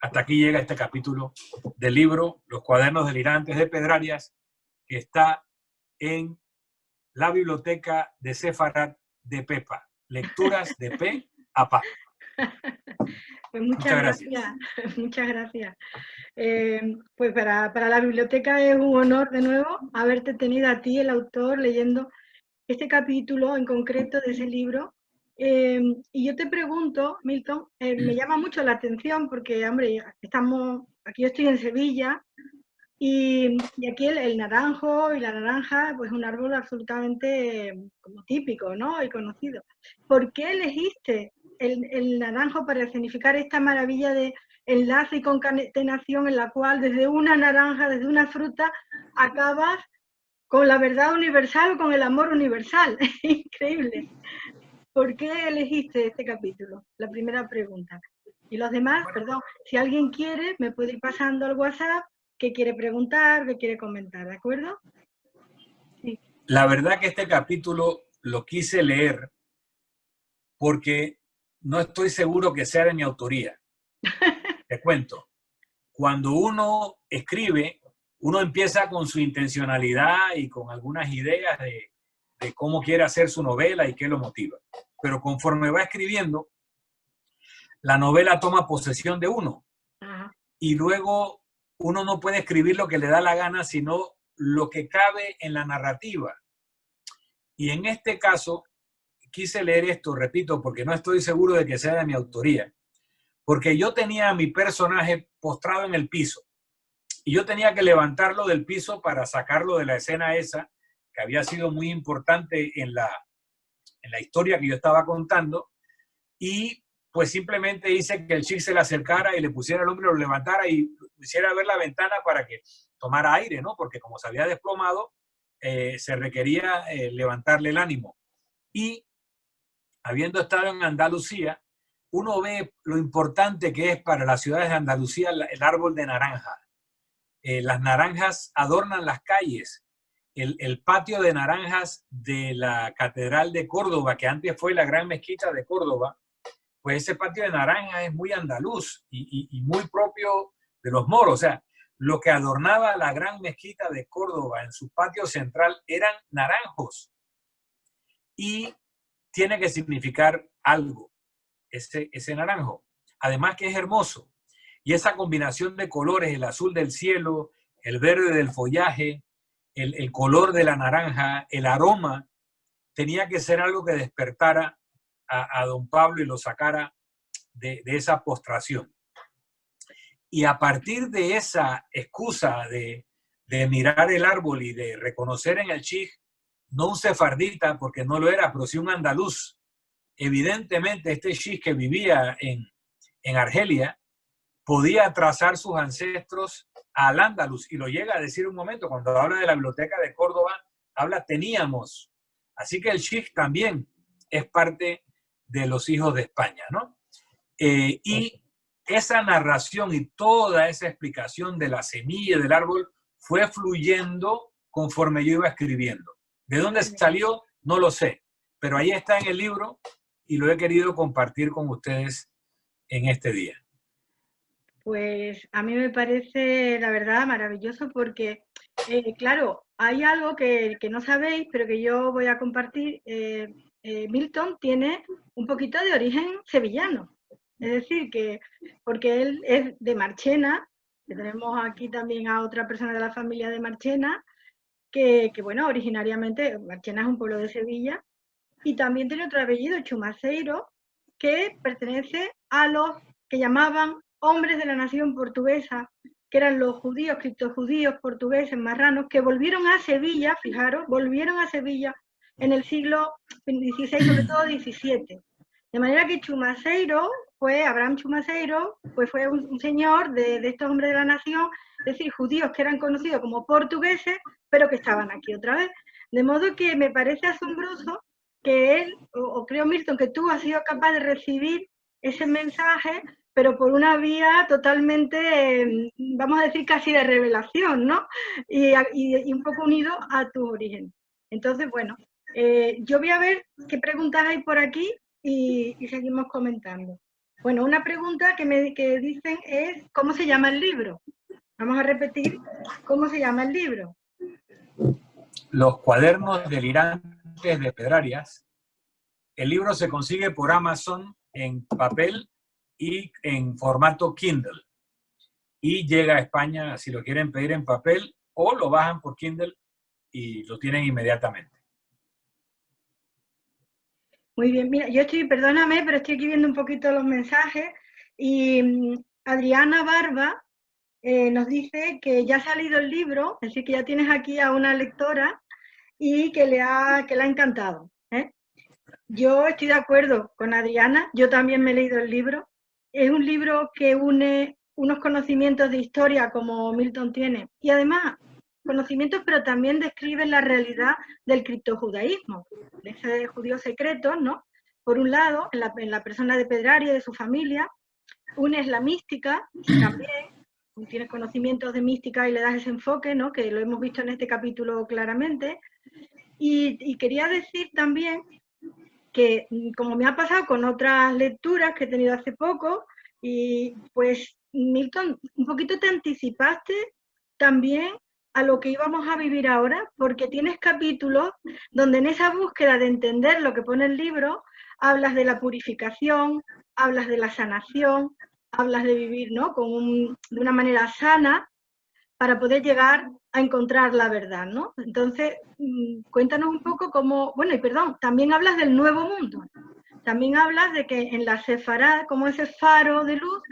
Hasta aquí llega este capítulo del libro Los cuadernos delirantes de Pedrarias, que está en la biblioteca de Sefarat de Pepa. Lecturas de P a Pa. Pues muchas gracias. Muchas gracias. Pues para la biblioteca es un honor de nuevo haberte tenido a ti, el autor, leyendo este capítulo en concreto de ese libro. Y yo te pregunto, Milton, me llama mucho la atención porque, hombre, aquí yo estoy en Sevilla y aquí el naranjo y la naranja, pues un árbol absolutamente como típico, ¿no? Y conocido. ¿Por qué elegiste el naranjo para significar esta maravilla de enlace y concatenación en la cual desde una naranja, desde una fruta, acabas con la verdad universal o con el amor universal? Increíble. ¿Por qué elegiste este capítulo? La primera pregunta. Y los demás, perdón, si alguien quiere, me puede ir pasando al WhatsApp qué quiere preguntar, qué quiere comentar, ¿de acuerdo? Sí. La verdad que este capítulo lo quise leer porque no estoy seguro que sea de mi autoría. Te cuento. Cuando uno escribe, uno empieza con su intencionalidad y con algunas ideas de cómo quiere hacer su novela y qué lo motiva. Pero conforme va escribiendo, la novela toma posesión de uno. Ajá. Y luego uno no puede escribir lo que le da la gana, sino lo que cabe en la narrativa. Y en este caso, quise leer esto, repito, porque no estoy seguro de que sea de mi autoría, porque yo tenía a mi personaje postrado en el piso y yo tenía que levantarlo del piso para sacarlo de la escena esa, que había sido muy importante en la historia que yo estaba contando, y pues simplemente hice que el chico se le acercara y le pusiera el hombro, lo levantara y hiciera ver la ventana para que tomara aire, ¿no? Porque como se había desplomado, se requería levantarle el ánimo. Y habiendo estado en Andalucía, uno ve lo importante que es para las ciudades de Andalucía el árbol de naranja. Las naranjas adornan las calles. El patio de naranjas de la Catedral de Córdoba, que antes fue la gran mezquita de Córdoba, pues ese patio de naranjas es muy andaluz y muy propio de los moros. O sea, lo que adornaba la gran mezquita de Córdoba en su patio central eran naranjos. Y tiene que significar algo, ese naranjo. Además que es hermoso. Y esa combinación de colores, el azul del cielo, el verde del follaje, el color de la naranja, el aroma, tenía que ser algo que despertara a don Pablo y lo sacara de esa postración. Y a partir de esa excusa de mirar el árbol y de reconocer en el Chij, no un sefardita, porque no lo era, pero sí un andaluz. Evidentemente este Chij que vivía en Argelia podía trazar sus ancestros al Andaluz, y lo llega a decir un momento, cuando habla de la biblioteca de Córdoba, habla teníamos. Así que el Chij también es parte de los hijos de España, ¿no? Y esa narración y toda esa explicación de la semilla del árbol fue fluyendo conforme yo iba escribiendo. ¿De dónde salió? No lo sé, pero ahí está en el libro y lo he querido compartir con ustedes en este día. Pues a mí me parece, la verdad, maravilloso porque, claro, hay algo que no sabéis, pero que yo voy a compartir. Milton tiene un poquito de origen sevillano. Es decir, que porque él es de Marchena, que tenemos aquí también a otra persona de la familia de Marchena, que bueno, originariamente Marchena es un pueblo de Sevilla, y también tiene otro apellido, Chumaceiro, que pertenece a los que llamaban hombres de la nación portuguesa, que eran los judíos, criptojudíos portugueses marranos, que volvieron a Sevilla, fijaros, volvieron a Sevilla en el siglo XVI, sobre todo XVII. De manera que Chumaceiro, Abraham Chumaceiro, pues fue un señor de estos hombres de la nación, es decir, judíos que eran conocidos como portugueses, pero que estaban aquí otra vez. De modo que me parece asombroso que él, o creo, Milton, que tú has sido capaz de recibir ese mensaje, pero por una vía totalmente, vamos a decir, casi de revelación, ¿no? Y un poco unido a tu origen. Entonces, bueno, yo voy a ver qué preguntas hay por aquí y seguimos comentando. Bueno, una pregunta que dicen es, ¿cómo se llama el libro? Vamos a repetir, ¿cómo se llama el libro? Los cuadernos delirantes de Pedrarias. El libro se consigue por Amazon en papel y en formato Kindle. Y llega a España si lo quieren pedir en papel, o lo bajan por Kindle y lo tienen inmediatamente. Muy bien, mira, perdóname, pero estoy aquí viendo un poquito los mensajes y Adriana Barba nos dice que ya ha salido el libro, es decir, que ya tienes aquí a una lectora y que le ha encantado. Yo estoy de acuerdo con Adriana, yo también me he leído el libro. Es un libro que une unos conocimientos de historia como Milton tiene y además conocimientos, pero también describe la realidad del criptojudaísmo, de ese judío secreto, ¿no? Por un lado, en la persona de Pedraria y de su familia, unes la mística, también tienes conocimientos de mística y le das ese enfoque, ¿no? Que lo hemos visto en este capítulo claramente. Y quería decir también que, como me ha pasado con otras lecturas que he tenido hace poco, y pues, Milton, un poquito te anticipaste también a lo que íbamos a vivir ahora, porque tienes capítulos donde en esa búsqueda de entender lo que pone el libro, hablas de la purificación, hablas de la sanación, hablas de vivir, ¿no? de una manera sana para poder llegar a encontrar la verdad, ¿no? Entonces, cuéntanos un poco cómo, bueno, y perdón, también hablas del nuevo mundo, también hablas de que en la Sefará, como ese faro de luz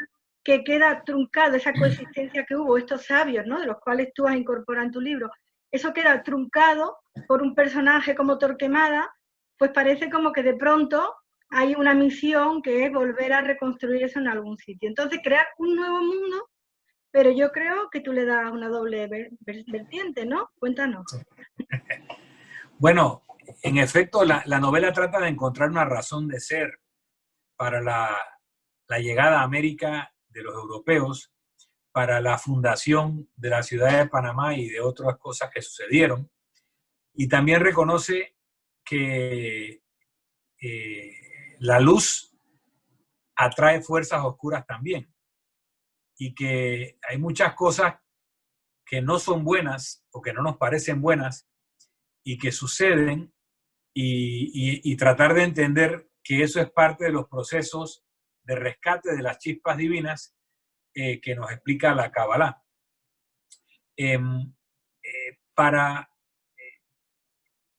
que queda truncado, esa coexistencia que hubo, estos sabios, ¿no? De los cuales tú has incorporado en tu libro, eso queda truncado por un personaje como Torquemada, pues parece como que de pronto hay una misión que es volver a reconstruir eso en algún sitio. Entonces, crear un nuevo mundo, pero yo creo que tú le das una doble vertiente, ¿no? Cuéntanos. Bueno, en efecto, la novela trata de encontrar una razón de ser para la llegada a América de los europeos, para la fundación de la ciudad de Panamá y de otras cosas que sucedieron. Y también reconoce que la luz atrae fuerzas oscuras también y que hay muchas cosas que no son buenas o que no nos parecen buenas y que suceden y tratar de entender que eso es parte de los procesos de rescate de las chispas divinas que nos explica la Kabbalah. Para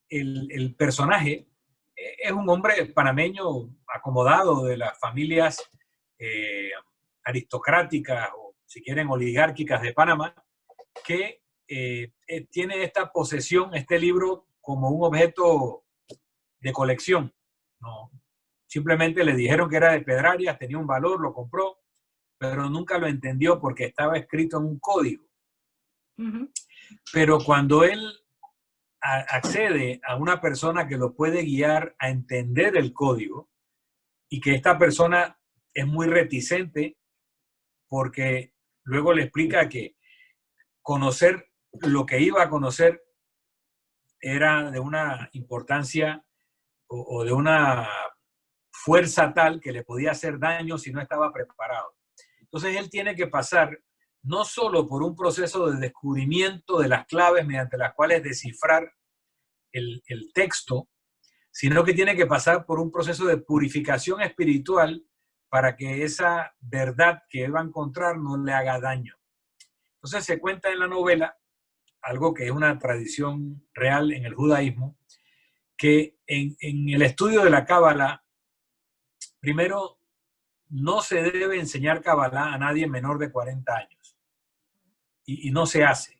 el personaje, es un hombre panameño acomodado de las familias aristocráticas o, si quieren, oligárquicas de Panamá, que tiene esta posesión, este libro, como un objeto de colección. No, simplemente le dijeron que era de Pedrarias, tenía un valor, lo compró, pero nunca lo entendió porque estaba escrito en un código. Uh-huh. Pero cuando él accede a una persona que lo puede guiar a entender el código y que esta persona es muy reticente porque luego le explica que conocer lo que iba a conocer era de una importancia o de una fuerza tal que le podía hacer daño si no estaba preparado. Entonces él tiene que pasar no solo por un proceso de descubrimiento de las claves mediante las cuales descifrar el texto, sino que tiene que pasar por un proceso de purificación espiritual para que esa verdad que él va a encontrar no le haga daño. Entonces se cuenta en la novela algo que es una tradición real en el judaísmo, que en el estudio de la Cábala, primero, no se debe enseñar Kabbalah a nadie menor de 40 años. Y no se hace,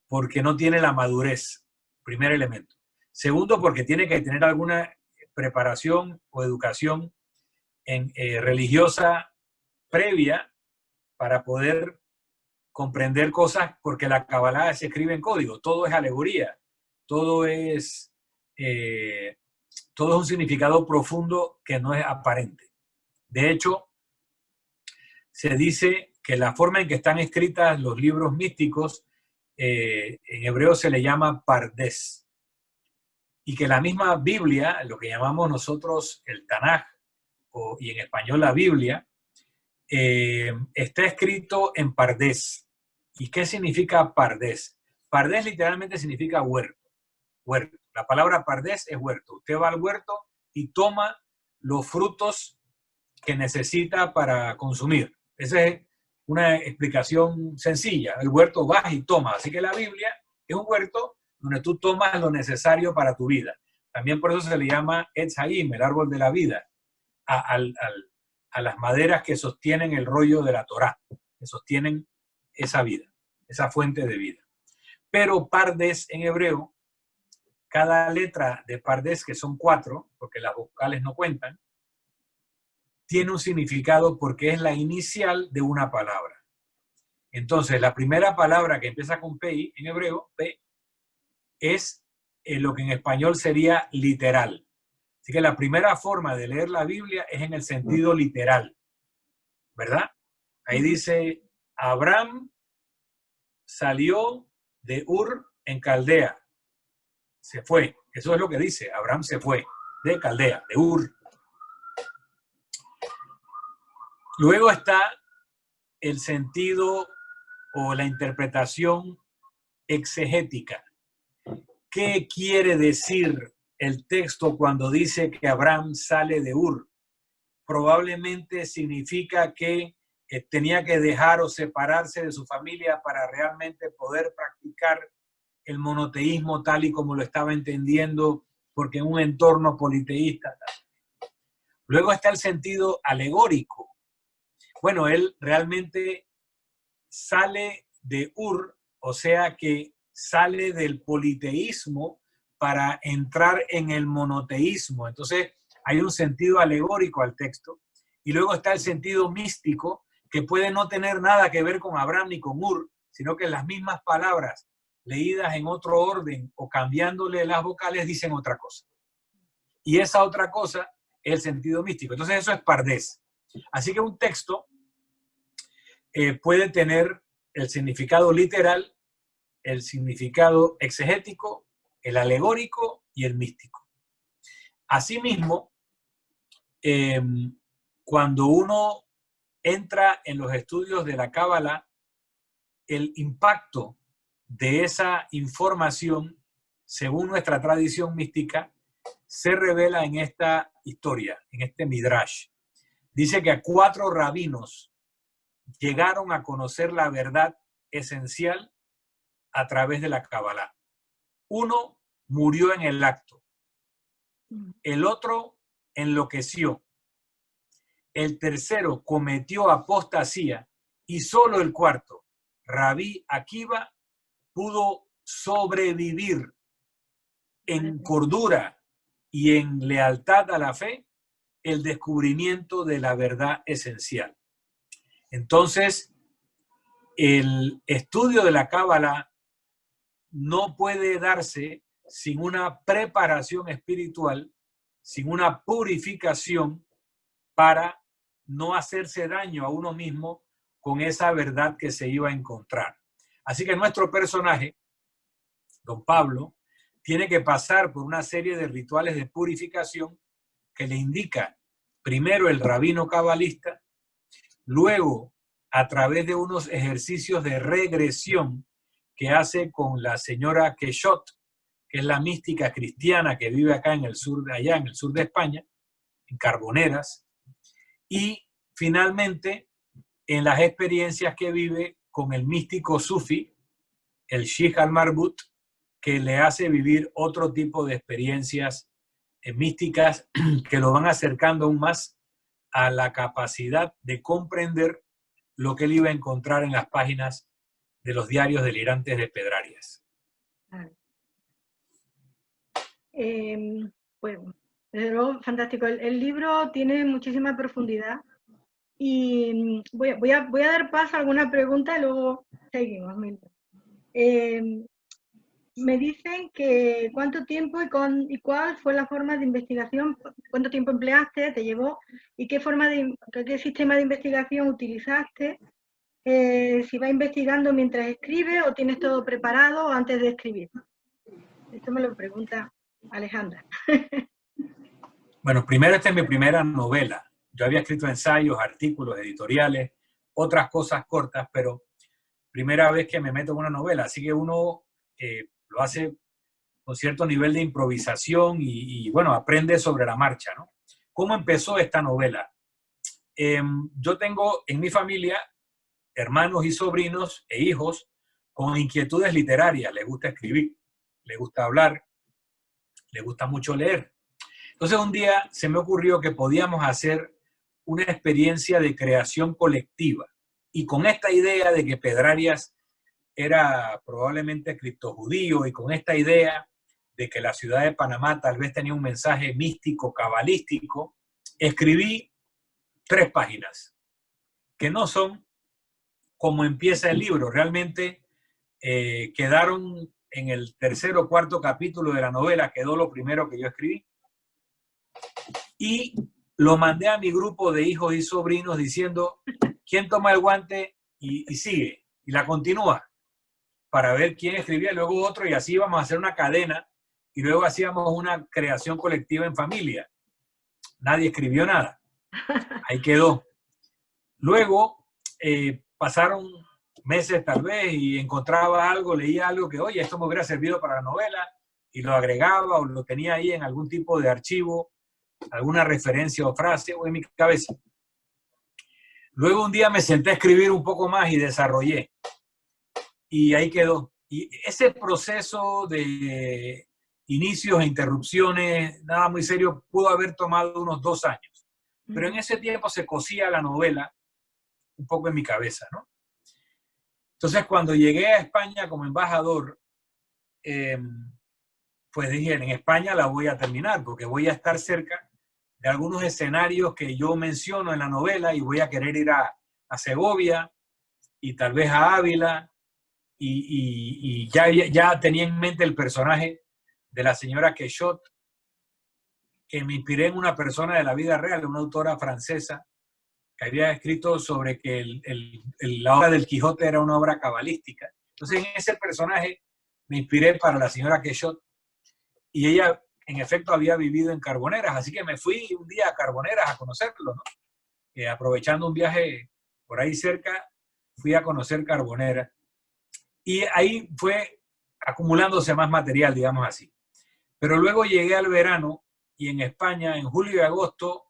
porque no tiene la madurez, primer elemento. Segundo, porque tiene que tener alguna preparación o educación religiosa previa para poder comprender cosas, porque la Kabbalah se escribe en código, todo es alegoría, todo es un significado profundo que no es aparente. De hecho, se dice que la forma en que están escritas los libros místicos, en hebreo se le llama Pardes, y que la misma Biblia, lo que llamamos nosotros el Tanaj, y en español la Biblia, está escrito en Pardes. ¿Y qué significa Pardes? Pardes literalmente significa huerto. Huerto. La palabra Pardes es huerto. Usted va al huerto y toma los frutos que necesita para consumir. Esa es una explicación sencilla. El huerto vas y tomas. Así que la Biblia es un huerto donde tú tomas lo necesario para tu vida. También por eso se le llama Etz Haim, el árbol de la vida, a las maderas que sostienen el rollo de la Torá, que sostienen esa vida, esa fuente de vida. Pero Pardes en hebreo, cada letra de Pardes, que son 4, porque las vocales no cuentan, tiene un significado porque es la inicial de una palabra. Entonces, la primera palabra que empieza con P en hebreo, P, es lo que en español sería literal. Así que la primera forma de leer la Biblia es en el sentido literal, ¿verdad? Ahí dice, Abraham salió de Ur en Caldea. Se fue. Eso es lo que dice. Abraham se fue de Caldea, de Ur. Luego está el sentido o la interpretación exegética. ¿Qué quiere decir el texto cuando dice que Abraham sale de Ur? Probablemente significa que tenía que dejar o separarse de su familia para realmente poder practicar el monoteísmo tal y como lo estaba entendiendo, porque en un entorno politeísta. Luego está el sentido alegórico. Bueno, él realmente sale de Ur, o sea que sale del politeísmo para entrar en el monoteísmo. Entonces, hay un sentido alegórico al texto, y luego está el sentido místico, que puede no tener nada que ver con Abraham ni con Ur, sino que las mismas palabras leídas en otro orden o cambiándole las vocales dicen otra cosa. Y esa otra cosa es el sentido místico. Entonces eso es Pardés. Así que un texto puede tener el significado literal, el significado exegético, el alegórico y el místico. Asimismo, cuando uno entra en los estudios de la Cábala, el impacto de esa información, según nuestra tradición mística, se revela en esta historia, en este Midrash. Dice que 4 rabinos llegaron a conocer la verdad esencial a través de la Cábala. Uno murió en el acto. El otro enloqueció. El tercero cometió apostasía y solo el cuarto, Rabí Akiva, pudo sobrevivir en cordura y en lealtad a la fe el descubrimiento de la verdad esencial. Entonces, el estudio de la Cábala no puede darse sin una preparación espiritual, sin una purificación para no hacerse daño a uno mismo con esa verdad que se iba a encontrar. Así que nuestro personaje, don Pablo, tiene que pasar por una serie de rituales de purificación que le indica primero el rabino cabalista, luego a través de unos ejercicios de regresión que hace con la señora Queixot, que es la mística cristiana que vive acá en el sur, allá en el sur de España, en Carboneras, y finalmente en las experiencias que vive con el místico sufi, el Sheikh al-Marbut, que le hace vivir otro tipo de experiencias místicas que lo van acercando aún más a la capacidad de comprender lo que él iba a encontrar en las páginas de los diarios delirantes de Pedrarias. Bueno, desde luego, fantástico. El libro tiene muchísima profundidad y voy a dar paso a alguna pregunta y luego seguimos. Me dicen que cuánto tiempo y cuál fue la forma de investigación, cuánto tiempo empleaste, te llevó y qué sistema de investigación utilizaste, si vas investigando mientras escribes o tienes todo preparado antes de escribir. Esto me lo pregunta Alejandra. Bueno, primero esta es mi primera novela. Yo había escrito ensayos, artículos, editoriales, otras cosas cortas, pero primera vez que me meto en una novela, así que uno lo hace con cierto nivel de improvisación y bueno, aprende sobre la marcha, ¿no? ¿Cómo empezó esta novela? Yo tengo en mi familia hermanos y sobrinos e hijos con inquietudes literarias. Les gusta escribir, les gusta hablar, les gusta mucho leer. Entonces un día se me ocurrió que podíamos hacer una experiencia de creación colectiva. Y con esta idea de que Pedrarias era probablemente criptojudío y con esta idea de que la ciudad de Panamá tal vez tenía un mensaje místico, cabalístico, escribí 3 páginas, que no son como empieza el libro. Realmente quedaron en el 3.º o 4.º capítulo de la novela, quedó lo primero que yo escribí. Y lo mandé a mi grupo de hijos y sobrinos diciendo, ¿quién toma el guante y sigue? Y la continúa, para ver quién escribía, luego otro, y así íbamos a hacer una cadena, y luego hacíamos una creación colectiva en familia. Nadie escribió nada. Ahí quedó. Luego pasaron meses tal vez y encontraba algo, leía algo que, oye, esto me hubiera servido para la novela, y lo agregaba o lo tenía ahí en algún tipo de archivo, alguna referencia o frase o en mi cabeza. Luego un día me senté a escribir un poco más y desarrollé. Y ahí quedó. Y ese proceso de inicios e interrupciones, nada muy serio, pudo haber tomado unos 2 años. Pero en ese tiempo se cosía la novela un poco en mi cabeza, ¿no? Entonces, cuando llegué a España como embajador, pues dije, en España la voy a terminar porque voy a estar cerca de algunos escenarios que yo menciono en la novela y voy a querer ir a Segovia y tal vez a Ávila y ya tenía en mente el personaje de la señora Quechot, que me inspiré en una persona de la vida real, una autora francesa que había escrito sobre que la obra del Quijote era una obra cabalística. Entonces en ese personaje me inspiré para la señora Quechot y ella en efecto había vivido en Carboneras, así que me fui un día a Carboneras a conocerlo, ¿no? Aprovechando un viaje por ahí cerca, fui a conocer Carboneras y ahí fue acumulándose más material, digamos así. Pero luego llegué al verano y en España, en julio y agosto,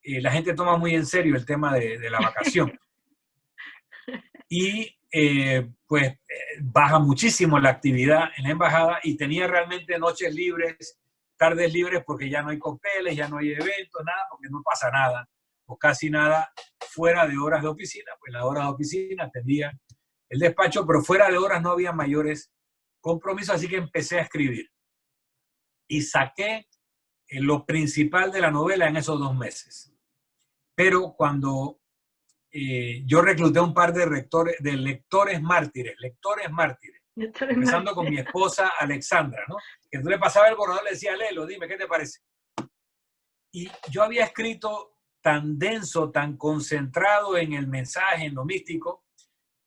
la gente toma muy en serio el tema de la vacación. Y baja muchísimo la actividad en la embajada y tenía realmente noches libres, tardes libres, porque ya no hay cócteles, ya no hay eventos, nada, porque no pasa nada o casi nada fuera de horas de oficina. Pues las horas de oficina atendía el despacho, pero fuera de horas no había mayores compromisos, así que empecé a escribir. Y saqué lo principal de la novela en esos 2 meses. Pero cuando yo recluté un par de lectores mártires, empezando con mi esposa Alexandra, ¿no? Que tú le pasabas el borrador y le decía, léelo, dime, ¿qué te parece? Y yo había escrito tan denso, tan concentrado en el mensaje, en lo místico,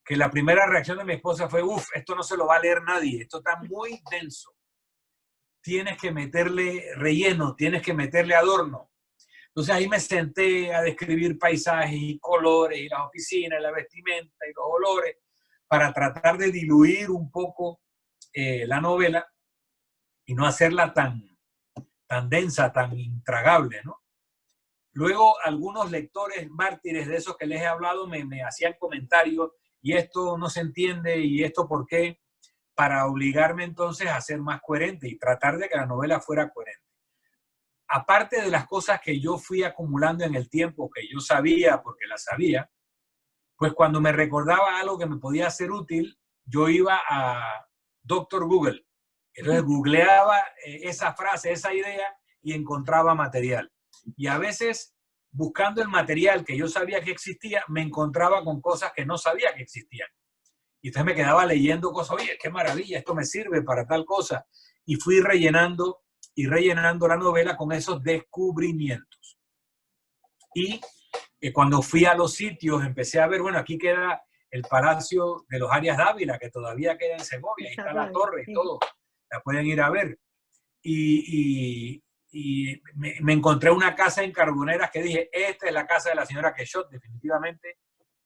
que la primera reacción de mi esposa fue, esto no se lo va a leer nadie, esto está muy denso. Tienes que meterle relleno, tienes que meterle adorno. Entonces ahí me senté a describir paisajes y colores y las oficinas, la vestimenta y los olores para tratar de diluir un poco la novela y no hacerla tan densa, tan intragable, ¿no? Luego algunos lectores mártires de esos que les he hablado me hacían comentarios y esto no se entiende y esto por qué, para obligarme entonces a ser más coherente y tratar de que la novela fuera coherente. Aparte de las cosas que yo fui acumulando en el tiempo, que yo sabía porque las sabía, pues cuando me recordaba algo que me podía ser útil, yo iba a Dr. Google. Entonces googleaba esa frase, esa idea y encontraba material. Y a veces, buscando el material que yo sabía que existía, me encontraba con cosas que no sabía que existían. Y entonces me quedaba leyendo cosas, oye, qué maravilla, esto me sirve para tal cosa. Y fui rellenando la novela con esos descubrimientos. Y cuando fui a los sitios empecé a ver, bueno, aquí queda el Palacio de los Arias Dávila, que todavía queda en Segovia, ahí está la torre y todo, la pueden ir a ver. Y me encontré una casa en Carboneras que dije, esta es la casa de la señora Quechot, definitivamente,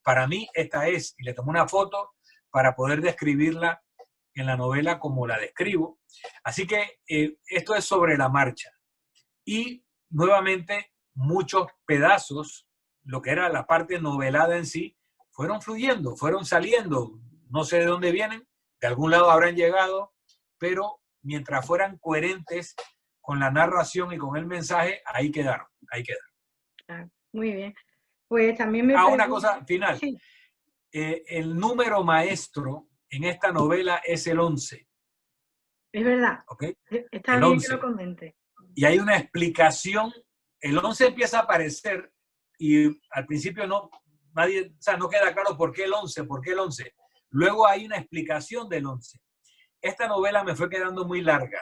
para mí esta es. Y le tomé una foto para poder describirla en la novela como la describo. Así que esto es sobre la marcha. Y nuevamente muchos pedazos, lo que era la parte novelada en sí, fueron fluyendo, fueron saliendo. No sé de dónde vienen, de algún lado habrán llegado, pero mientras fueran coherentes con la narración y con el mensaje, ahí quedaron, ahí quedaron. Ah, muy bien. Pues también me una cosa final. Sí. El número maestro en esta novela es el 11. Es verdad. ¿Okay? Está bien que lo comente. Y hay una explicación. El 11 empieza a aparecer y al principio no queda claro por qué el 11, por qué el 11. Luego hay una explicación del 11. Esta novela me fue quedando muy larga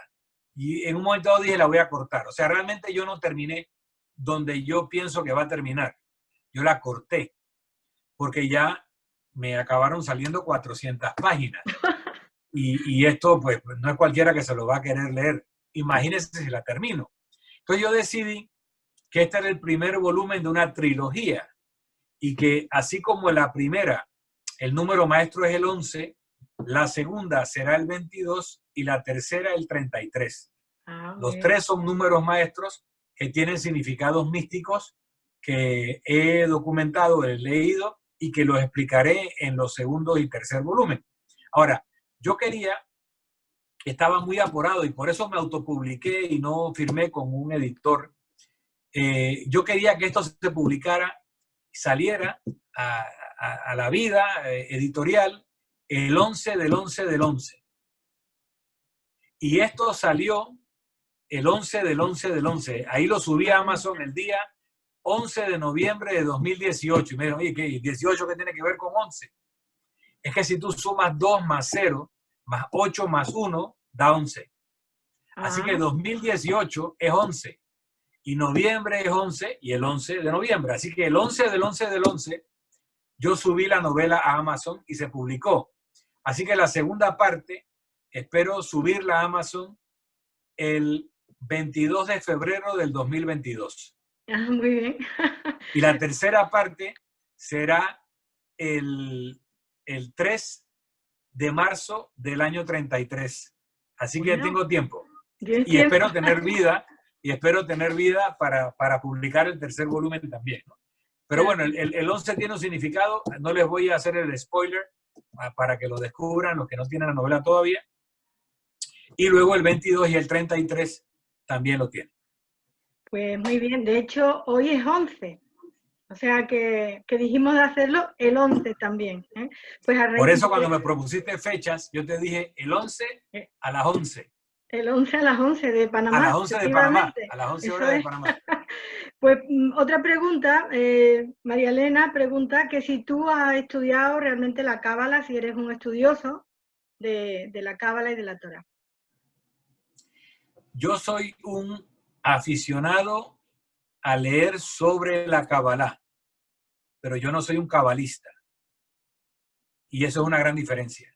y en un momento dado dije la voy a cortar. O sea, realmente yo no terminé donde yo pienso que va a terminar. Yo la corté porque ya me acabaron saliendo 400 páginas. Y esto, pues, no es cualquiera que se lo va a querer leer. Imagínense si la termino. Entonces yo decidí que este era el primer volumen de una trilogía y que así como la primera, el número maestro es el 11, la segunda será el 22 y la tercera el 33. Los tres son números maestros que tienen significados místicos que he documentado, he leído y que los explicaré en los segundo y tercer volumen. Ahora, yo estaba muy apurado y por eso me autopubliqué y no firmé con un editor. Yo quería que esto se publicara, saliera a la vida editorial el 11 del 11 del 11. Y esto salió el 11 del 11 del 11. Ahí lo subí a Amazon el día 11 de noviembre de 2018. Y me dijeron, oye, ¿qué? ¿18 qué tiene que ver con 11? Es que si tú sumas 2 más 0, más 8 más 1, da 11. Así que 2018 es 11. Y noviembre es 11 y el 11 de noviembre. Así que el 11 del 11 del 11, yo subí la novela a Amazon y se publicó. Así que la segunda parte, espero subirla a Amazon el 22 de febrero del 2022. Muy bien. Y la tercera parte será el 3 de marzo del año 33. Así bueno, que tengo tiempo. Y espero tener vida para publicar el tercer volumen también, ¿no? Pero bueno, el 11 tiene un significado. No les voy a hacer el spoiler para que lo descubran los que no tienen la novela todavía. Y luego el 22 y el 33 también lo tienen. Pues muy bien. De hecho, hoy es 11. O sea que dijimos de hacerlo el 11 también. Pues por eso cuando me propusiste fechas, yo te dije el 11 a las 11. El 11 a las 11 de Panamá. A las 11 de Panamá. A las 11 horas de Panamá. Pues otra pregunta, María Elena pregunta que si tú has estudiado realmente la cábala, si eres un estudioso de la cábala y de la Torá. Yo soy un aficionado a leer sobre la cábala, pero yo no soy un cabalista. Y eso es una gran diferencia.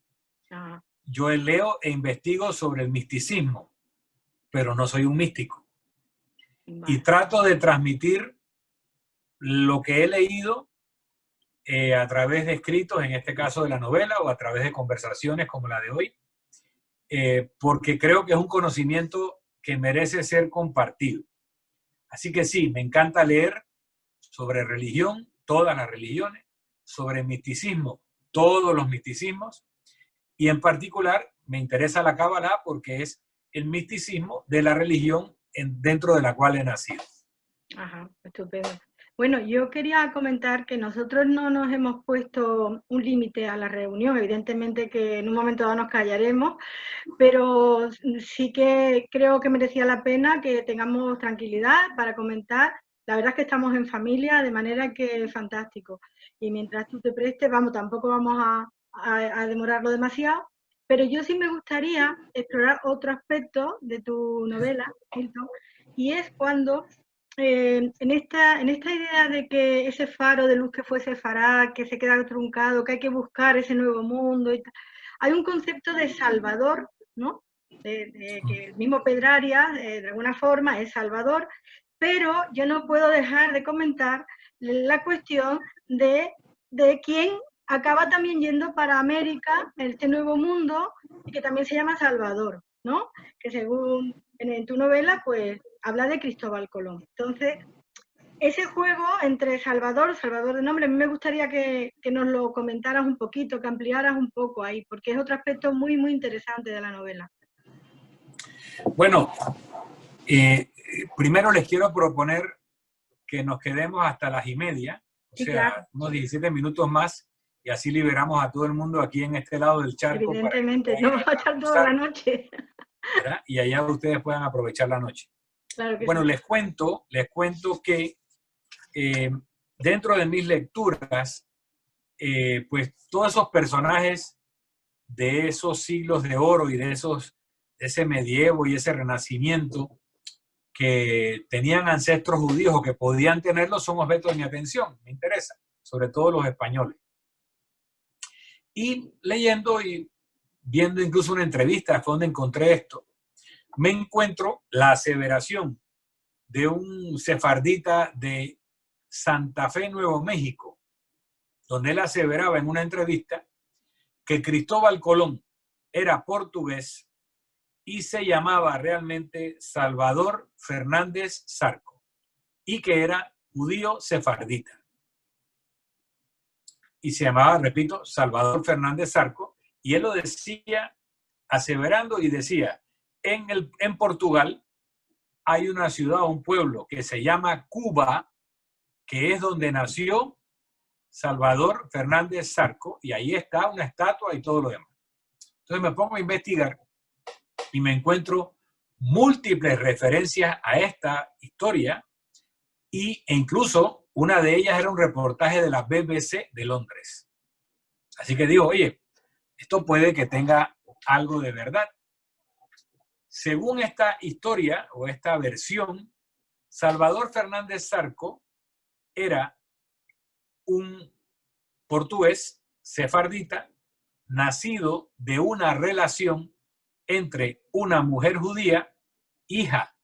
Ajá. Yo leo e investigo sobre el misticismo, pero no soy un místico. Vale. Y trato de transmitir lo que he leído a través de escritos, en este caso de la novela, o a través de conversaciones como la de hoy, porque creo que es un conocimiento que merece ser compartido. Así que sí, me encanta leer sobre religión, todas las religiones, sobre misticismo, todos los misticismos, y en particular me interesa la cábala porque es el misticismo de la religión dentro de la cual he nacido. Ajá, estupendo. Bueno, yo quería comentar que nosotros no nos hemos puesto un límite a la reunión, evidentemente que en un momento dado nos callaremos, pero sí que creo que merecía la pena que tengamos tranquilidad para comentar. La verdad es que estamos en familia, de manera que es fantástico. Y mientras tú te prestes, tampoco vamos a demorarlo demasiado, pero yo sí me gustaría explorar otro aspecto de tu novela, Milton, y es cuando en esta idea de que ese faro de luz que fue Sefarad, que se queda truncado, que hay que buscar ese nuevo mundo, y hay un concepto de salvador, ¿no? De que el mismo Pedrarias, de alguna forma, es salvador, pero yo no puedo dejar de comentar la cuestión de quién acaba también yendo para América, este nuevo mundo, y que también se llama Salvador, ¿no? Que según en tu novela, pues habla de Cristóbal Colón. Entonces, ese juego entre Salvador de nombre, a mí me gustaría que nos lo comentaras un poquito, que ampliaras un poco ahí, porque es otro aspecto muy, muy interesante de la novela. Bueno, primero les quiero proponer que nos quedemos hasta las 1:30, o sea, claro, unos 17 minutos más, y así liberamos a todo el mundo aquí en este lado del charco. Evidentemente, no vamos a estar toda la noche. ¿Verdad? Y allá ustedes puedan aprovechar la noche. Claro que bueno, sí. les cuento que dentro de mis lecturas, pues todos esos personajes de esos siglos de oro y de ese medievo y ese renacimiento que tenían ancestros judíos o que podían tenerlos son objeto de mi atención, me interesa, sobre todo los españoles. Y leyendo y viendo incluso una entrevista fue donde encontré esto, me encuentro la aseveración de un sefardita de Santa Fe, Nuevo México, donde él aseveraba en una entrevista que Cristóbal Colón era portugués y se llamaba realmente Salvador Fernández Zarco y que era judío sefardita. Y se llamaba, repito, Salvador Fernández Zarco, y él lo decía aseverando y decía, en Portugal hay una ciudad, un pueblo que se llama Cuba, que es donde nació Salvador Fernández Zarco, y ahí está una estatua y todo lo demás. Entonces me pongo a investigar y me encuentro múltiples referencias a esta historia e incluso una de ellas era un reportaje de la BBC de Londres. Así que digo, oye, esto puede que tenga algo de verdad. Según esta historia o esta versión, Salvador Fernández Zarco era un portugués sefardita nacido de una relación entre una mujer judía, hija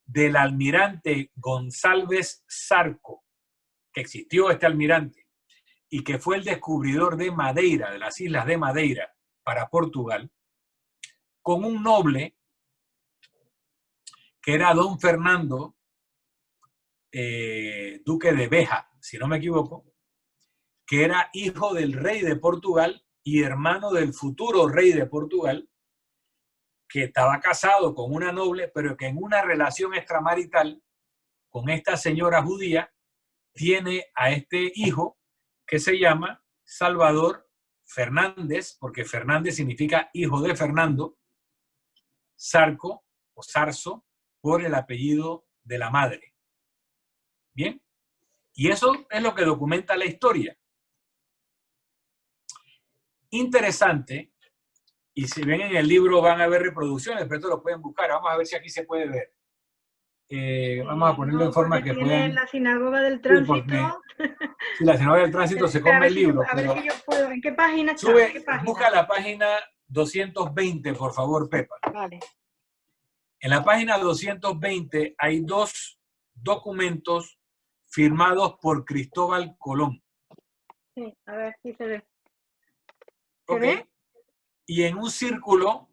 del almirante González Zarco, que existió este almirante y que fue el descubridor de Madeira, de las islas de Madeira para Portugal, con un noble que era don Fernando, duque de Beja, si no me equivoco, que era hijo del rey de Portugal y hermano del futuro rey de Portugal, que estaba casado con una noble, pero que en una relación extramarital con esta señora judía tiene a este hijo que se llama Salvador Fernández, porque Fernández significa hijo de Fernando, Zarco o Zarzo, por el apellido de la madre. Bien, y eso es lo que documenta la historia. Interesante, y si ven en el libro van a ver reproducciones, pero esto lo pueden buscar. Vamos a ver si aquí se puede ver. Vamos a ponerlo en forma que puedan... La sinagoga del tránsito. Sí, la sinagoga del tránsito se come el libro. A ver si yo puedo. ¿En qué página está? Sube, ¿En qué página? busca la página 220, por favor, Pepa. Vale. En la página 220 hay dos documentos firmados por Cristóbal Colón. Sí, a ver si se ve. ¿Se ve? Y en un círculo,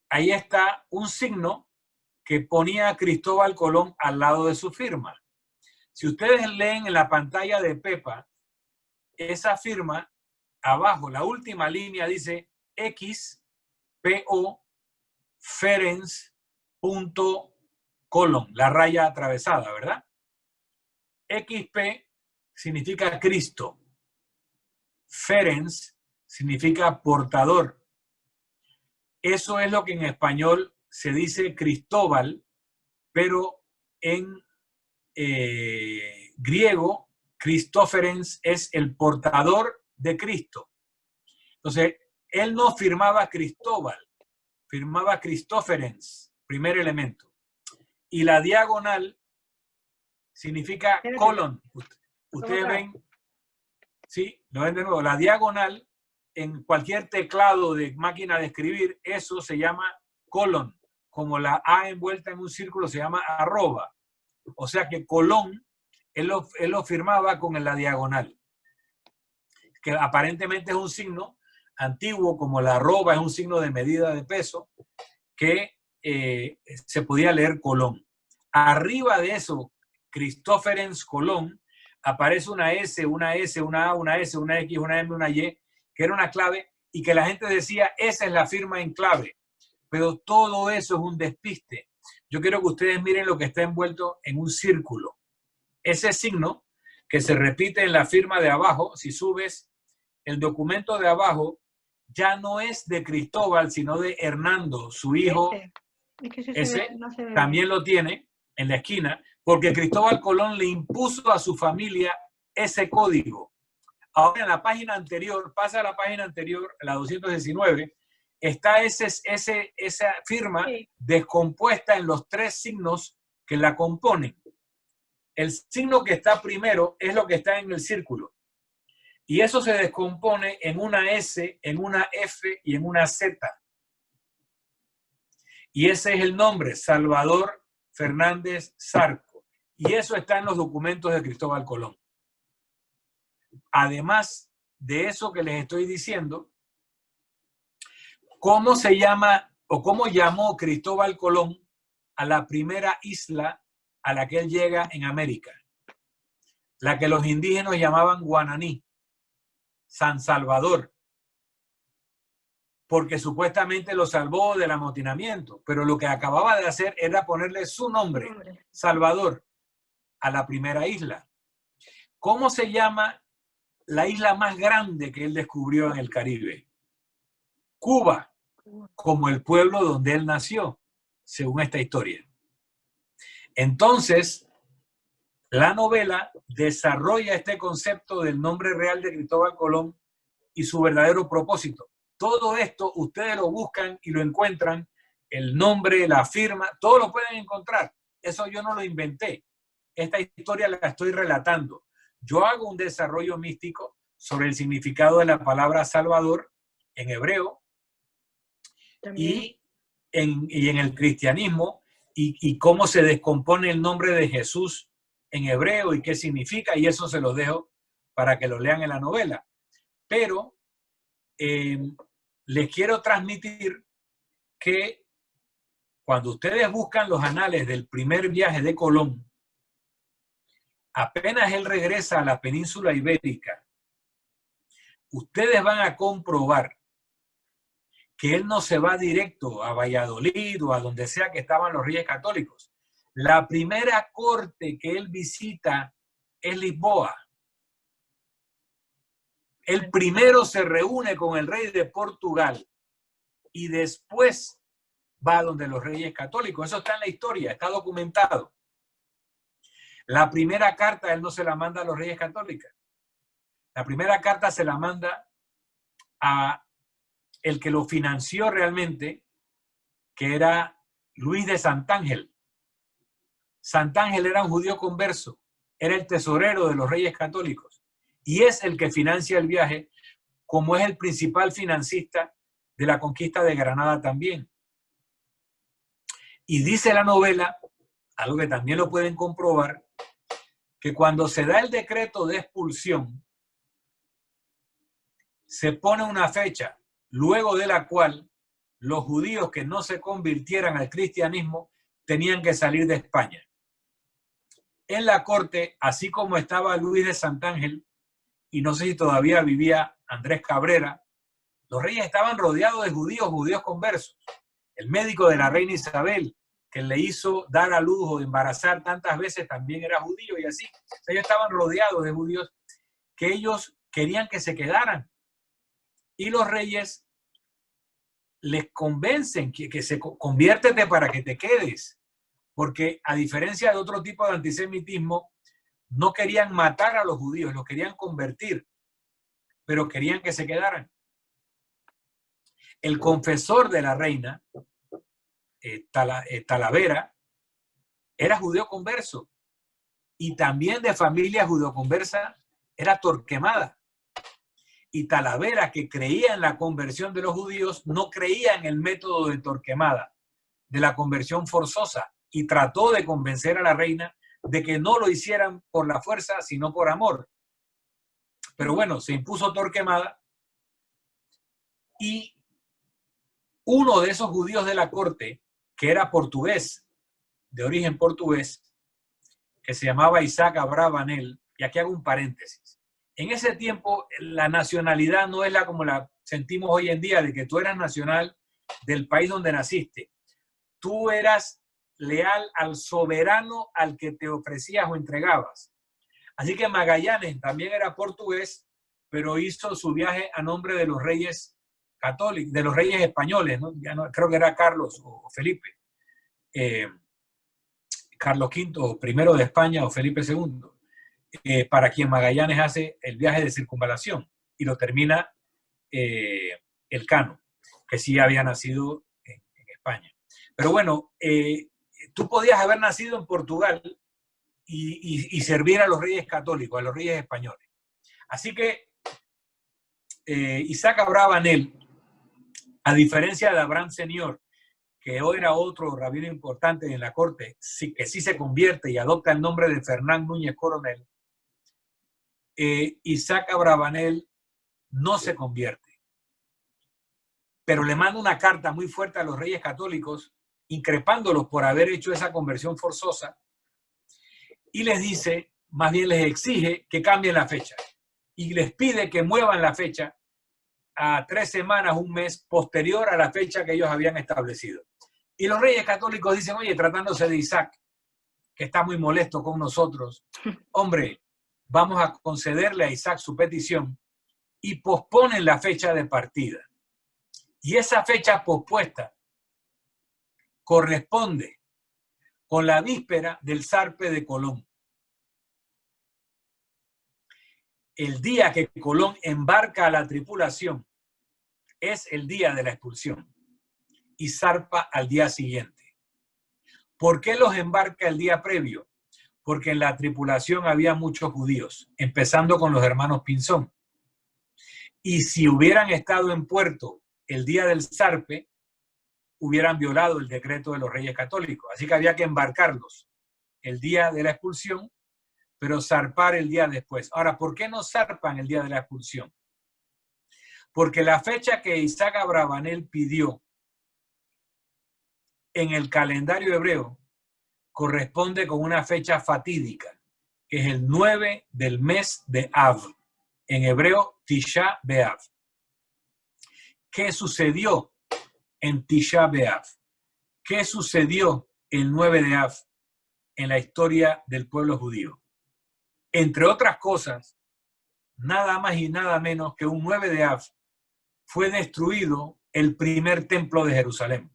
ahí está un signo que ponía a Cristóbal Colón al lado de su firma. Si ustedes leen en la pantalla de Pepa, esa firma, abajo, la última línea dice XPO Ferenc Colón, la raya atravesada, ¿verdad? XP significa Cristo. Ferenc significa portador. Eso es lo que en español se dice Cristóbal, pero en griego, Cristóferens es el portador de Cristo. Entonces, él no firmaba Cristóbal, firmaba Cristóferens, primer elemento. Y la diagonal significa colon. Ustedes ven, ¿sí? Lo ven de nuevo. La diagonal en cualquier teclado de máquina de escribir, eso se llama colon. Como la A envuelta en un círculo se llama arroba. O sea que Colón, él lo firmaba con la diagonal. Que aparentemente es un signo antiguo, como la arroba es un signo de medida de peso, que se podía leer Colón. Arriba de eso, Cristóferens Colón, aparece una S, una A, una S, una X, una M, una Y, que era una clave y que la gente decía, esa es la firma en clave. Pero todo eso es un despiste. Yo quiero que ustedes miren lo que está envuelto en un círculo. Ese signo que se repite en la firma de abajo, si subes el documento de abajo, ya no es de Cristóbal, sino de Hernando, su hijo. Ese también lo tiene en la esquina, porque Cristóbal Colón le impuso a su familia ese código. Ahora en la página anterior, pasa a la página anterior, la 219, está esa firma descompuesta en los tres signos que la componen. El signo que está primero es lo que está en el círculo. Y eso se descompone en una S, en una F y en una Z. Y ese es el nombre, Salvador Fernández Zarco. Y eso está en los documentos de Cristóbal Colón. Además de eso que les estoy diciendo, ¿cómo se llama o cómo llamó Cristóbal Colón a la primera isla a la que él llega en América? La que los indígenas llamaban Guananí, San Salvador, porque supuestamente lo salvó del amotinamiento, pero lo que acababa de hacer era ponerle su nombre, Salvador, a la primera isla. ¿Cómo se llama la isla más grande que él descubrió en el Caribe? Cuba, como el pueblo donde él nació. según esta historia. Entonces, la novela desarrolla este concepto del nombre real de Cristóbal Colón y su verdadero propósito. Todo esto ustedes lo buscan y lo encuentran, el nombre, la firma, todo lo pueden encontrar. Eso yo no lo inventé. Esta historia la estoy relatando. Yo hago un desarrollo místico sobre el significado de la palabra Salvador en hebreo y en el cristianismo y cómo se descompone el nombre de Jesús en hebreo y qué significa, y eso se los dejo para que lo lean en la novela. Pero les quiero transmitir que cuando ustedes buscan los anales del primer viaje de Colón, apenas él regresa a la península ibérica, ustedes van a comprobar que él no se va directo a Valladolid o a donde sea que estaban los reyes católicos. La primera corte que él visita es Lisboa. Él primero se reúne con el rey de Portugal y después va a donde los reyes católicos. Eso está en la historia, está documentado. La primera carta él no se la manda a los reyes católicos. La primera carta se la manda a el que lo financió realmente, que era Luis de Santángel. Santángel era un judío converso, era el tesorero de los reyes católicos y es el que financia el viaje, como es el principal financista de la conquista de Granada también. Y dice la novela, algo que también lo pueden comprobar, que cuando se da el decreto de expulsión, se pone una fecha luego de la cual los judíos que no se convirtieran al cristianismo tenían que salir de España. En la corte, así como estaba Luis de Santángel, y no sé si todavía vivía Andrés Cabrera, los reyes estaban rodeados de judíos conversos. El médico de la reina Isabel, que le hizo dar a luz o embarazar tantas veces, también era judío y así. O sea, ellos estaban rodeados de judíos que ellos querían que se quedaran. Y los reyes les convencen que se conviértete para que te quedes. Porque a diferencia de otro tipo de antisemitismo, no querían matar a los judíos, los querían convertir, pero querían que se quedaran. El confesor de la reina, Talavera, era judío converso y también de familia judeoconversa era Torquemada. Y Talavera, que creía en la conversión de los judíos, no creía en el método de Torquemada, de la conversión forzosa, y trató de convencer a la reina de que no lo hicieran por la fuerza, sino por amor. Pero bueno, se impuso Torquemada y uno de esos judíos de la corte, que era portugués, de origen portugués, que se llamaba Isaac Abravanel, y aquí hago un paréntesis. En ese tiempo, la nacionalidad no es como la sentimos hoy en día, de que tú eras nacional del país donde naciste. Tú eras leal al soberano al que te ofrecías o entregabas. Así que Magallanes también era portugués, pero hizo su viaje a nombre de los reyes católicos, de los reyes españoles, ¿no? Ya no, creo que era Carlos o Felipe. Carlos V, o primero de España, o Felipe II. Para quien Magallanes hace el viaje de circunvalación y lo termina Elcano, que sí había nacido en España. Pero bueno, tú podías haber nacido en Portugal y servir a los reyes católicos, a los reyes españoles. Así que Isaac Abravanel, a diferencia de Abraham Senior, que hoy era otro rabino importante en la corte, que sí se convierte y adopta el nombre de Fernán Núñez Coronel, Isaac Abravanel no se convierte, pero le manda una carta muy fuerte a los reyes católicos, increpándolos por haber hecho esa conversión forzosa, y les dice, más bien les exige que cambien la fecha, y les pide que muevan la fecha a 3 semanas, un mes posterior a la fecha que ellos habían establecido. Y los reyes católicos dicen, oye, tratándose de Isaac, que está muy molesto con nosotros, hombre, vamos a concederle a Isaac su petición, y posponen la fecha de partida. Y esa fecha pospuesta corresponde con la víspera del zarpe de Colón. El día que Colón embarca a la tripulación es el día de la expulsión y zarpa al día siguiente. ¿Por qué los embarca el día previo? Porque en la tripulación había muchos judíos, empezando con los hermanos Pinzón. Y si hubieran estado en puerto el día del zarpe, hubieran violado el decreto de los reyes católicos. Así que había que embarcarlos el día de la expulsión, pero zarpar el día después. Ahora, ¿por qué no zarpan el día de la expulsión? Porque la fecha que Isaac Abravanel pidió en el calendario hebreo corresponde con una fecha fatídica, que es el 9 del mes de Av, en hebreo Tisha B'Av. ¿Qué sucedió en Tisha B'Av? ¿Qué sucedió el 9 de Av en la historia del pueblo judío? Entre otras cosas, nada más y nada menos que un 9 de Av fue destruido el primer templo de Jerusalén.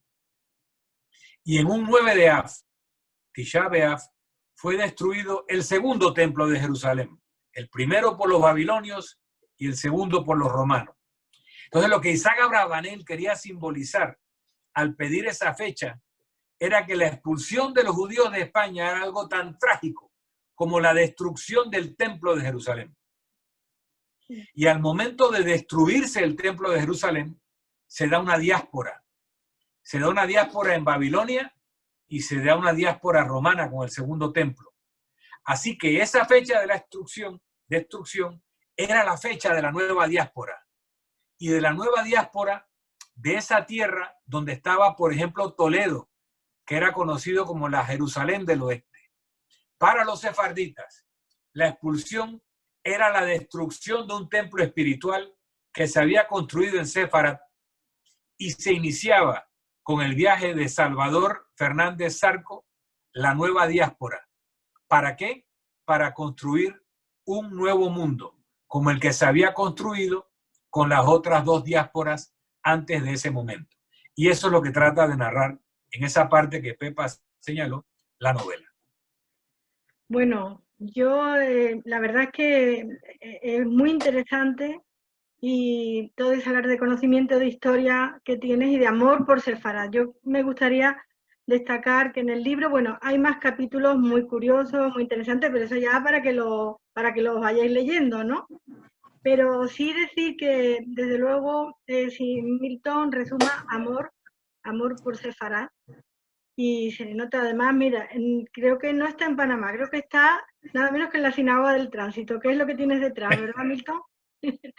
Y en un 9 de Av, Tisha B'Av, fue destruido el segundo templo de Jerusalén. El primero por los babilonios y el segundo por los romanos. Entonces lo que Isaac Abravanel quería simbolizar al pedir esa fecha era que la expulsión de los judíos de España era algo tan trágico como la destrucción del templo de Jerusalén. Y al momento de destruirse el templo de Jerusalén, se da una diáspora. Se da una diáspora en Babilonia y se da una diáspora romana con el segundo templo. Así que esa fecha de la destrucción era la fecha de la nueva diáspora. Y de la nueva diáspora, de esa tierra donde estaba, por ejemplo, Toledo, que era conocido como la Jerusalén del Oeste. Para los sefarditas, la expulsión era la destrucción de un templo espiritual que se había construido en Séfarat y se iniciaba con el viaje de Salvador Fernández Zarco, la nueva diáspora. ¿Para qué? Para construir un nuevo mundo, como el que se había construido con las otras dos diásporas antes de ese momento. Y eso es lo que trata de narrar en esa parte que Pepa señaló, la novela. Bueno, yo la verdad es que es muy interesante y todo ese hablar de conocimiento de historia que tienes y de amor por Sefarad. Yo me gustaría destacar que en el libro, bueno, hay más capítulos muy curiosos, muy interesantes, pero eso ya para que los vayáis leyendo, ¿no? Pero sí decir que, desde luego, si Milton resuma amor por Sefarad, y se nota además, mira, creo que no está en Panamá, creo que está nada menos que en la Sinagoga del Tránsito, que es lo que tienes detrás, ¿verdad, Milton?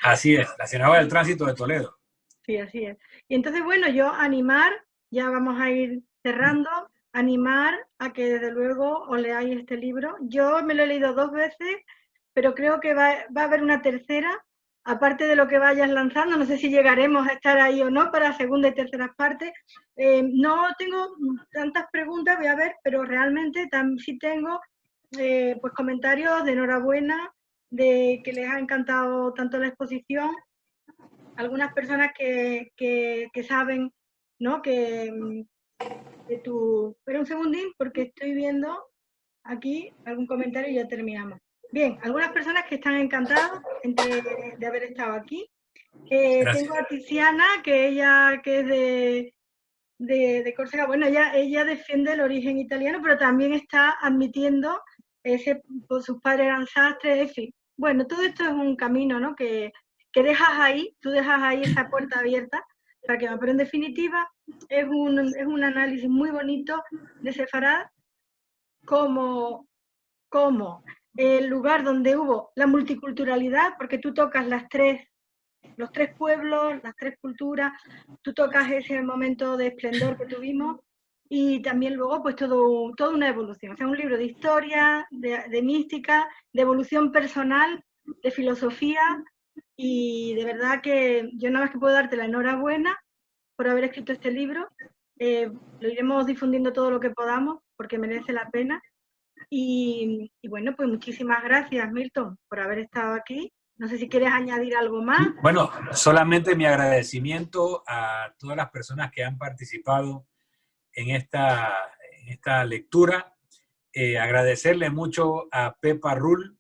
Así es, la Sinagoga del Tránsito de Toledo. Sí, así es. Y entonces, bueno, yo animar, ya vamos a ir cerrando, animar a que desde luego os leáis este libro. Yo me lo he leído 2 veces, pero creo que va a haber una tercera, aparte de lo que vayas lanzando, no sé si llegaremos a estar ahí o no para segunda y terceras partes. No tengo tantas preguntas, voy a ver, pero realmente sí tengo pues comentarios de enhorabuena, de que les ha encantado tanto la exposición, algunas personas que saben, ¿no? Que tú... Espera un segundín, porque estoy viendo aquí algún comentario y ya terminamos. Bien, algunas personas que están encantadas de haber estado aquí. Tengo a Tiziana, que ella que es de Córcega. Bueno, ella defiende el origen italiano, pero también está admitiendo pues sus padres eran sastres, en fin. Bueno, todo esto es un camino, ¿no? Que dejas ahí, tú dejas ahí esa puerta abierta para que, pero en definitiva es un análisis muy bonito de Sefarad como el lugar donde hubo la multiculturalidad, porque tú tocas los 3 pueblos, las 3 culturas, tú tocas ese momento de esplendor que tuvimos y también luego pues toda una evolución, o sea, un libro de historia, de mística, de evolución personal, de filosofía, y de verdad que yo nada más que puedo darte la enhorabuena por haber escrito este libro. Lo iremos difundiendo todo lo que podamos porque merece la pena. Y bueno, pues muchísimas gracias, Milton, por haber estado aquí. No sé si quieres añadir algo más. Bueno, solamente mi agradecimiento a todas las personas que han participado en esta lectura. Agradecerle mucho a Pepa Rull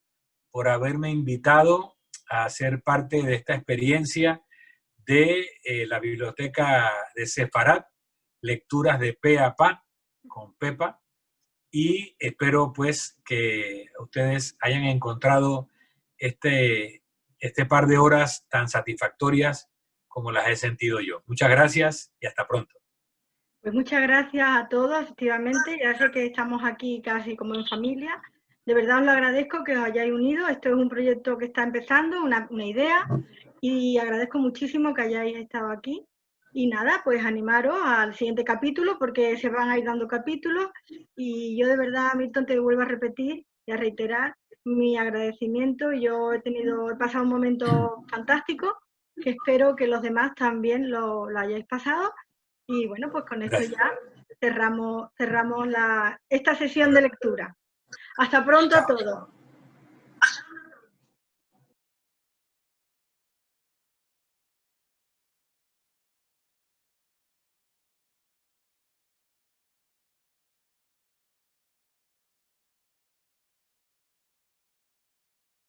por haberme invitado a ser parte de esta experiencia de la biblioteca de Sefarat, lecturas de pe a pa con Pepa, y espero pues que ustedes hayan encontrado este par de horas tan satisfactorias como las he sentido yo. Muchas gracias y hasta pronto. Pues muchas gracias a todos, efectivamente, ya sé que estamos aquí casi como en familia. De verdad os lo agradezco que os hayáis unido. Esto es un proyecto que está empezando, una idea, y agradezco muchísimo que hayáis estado aquí. Y nada, pues animaros al siguiente capítulo, porque se van a ir dando capítulos, y yo de verdad, Milton, te vuelvo a repetir y a reiterar mi agradecimiento. Yo he pasado un momento fantástico, que espero que los demás también lo hayáis pasado. Y bueno, pues con esto ya cerramos esta sesión de lectura. Hasta pronto a todos.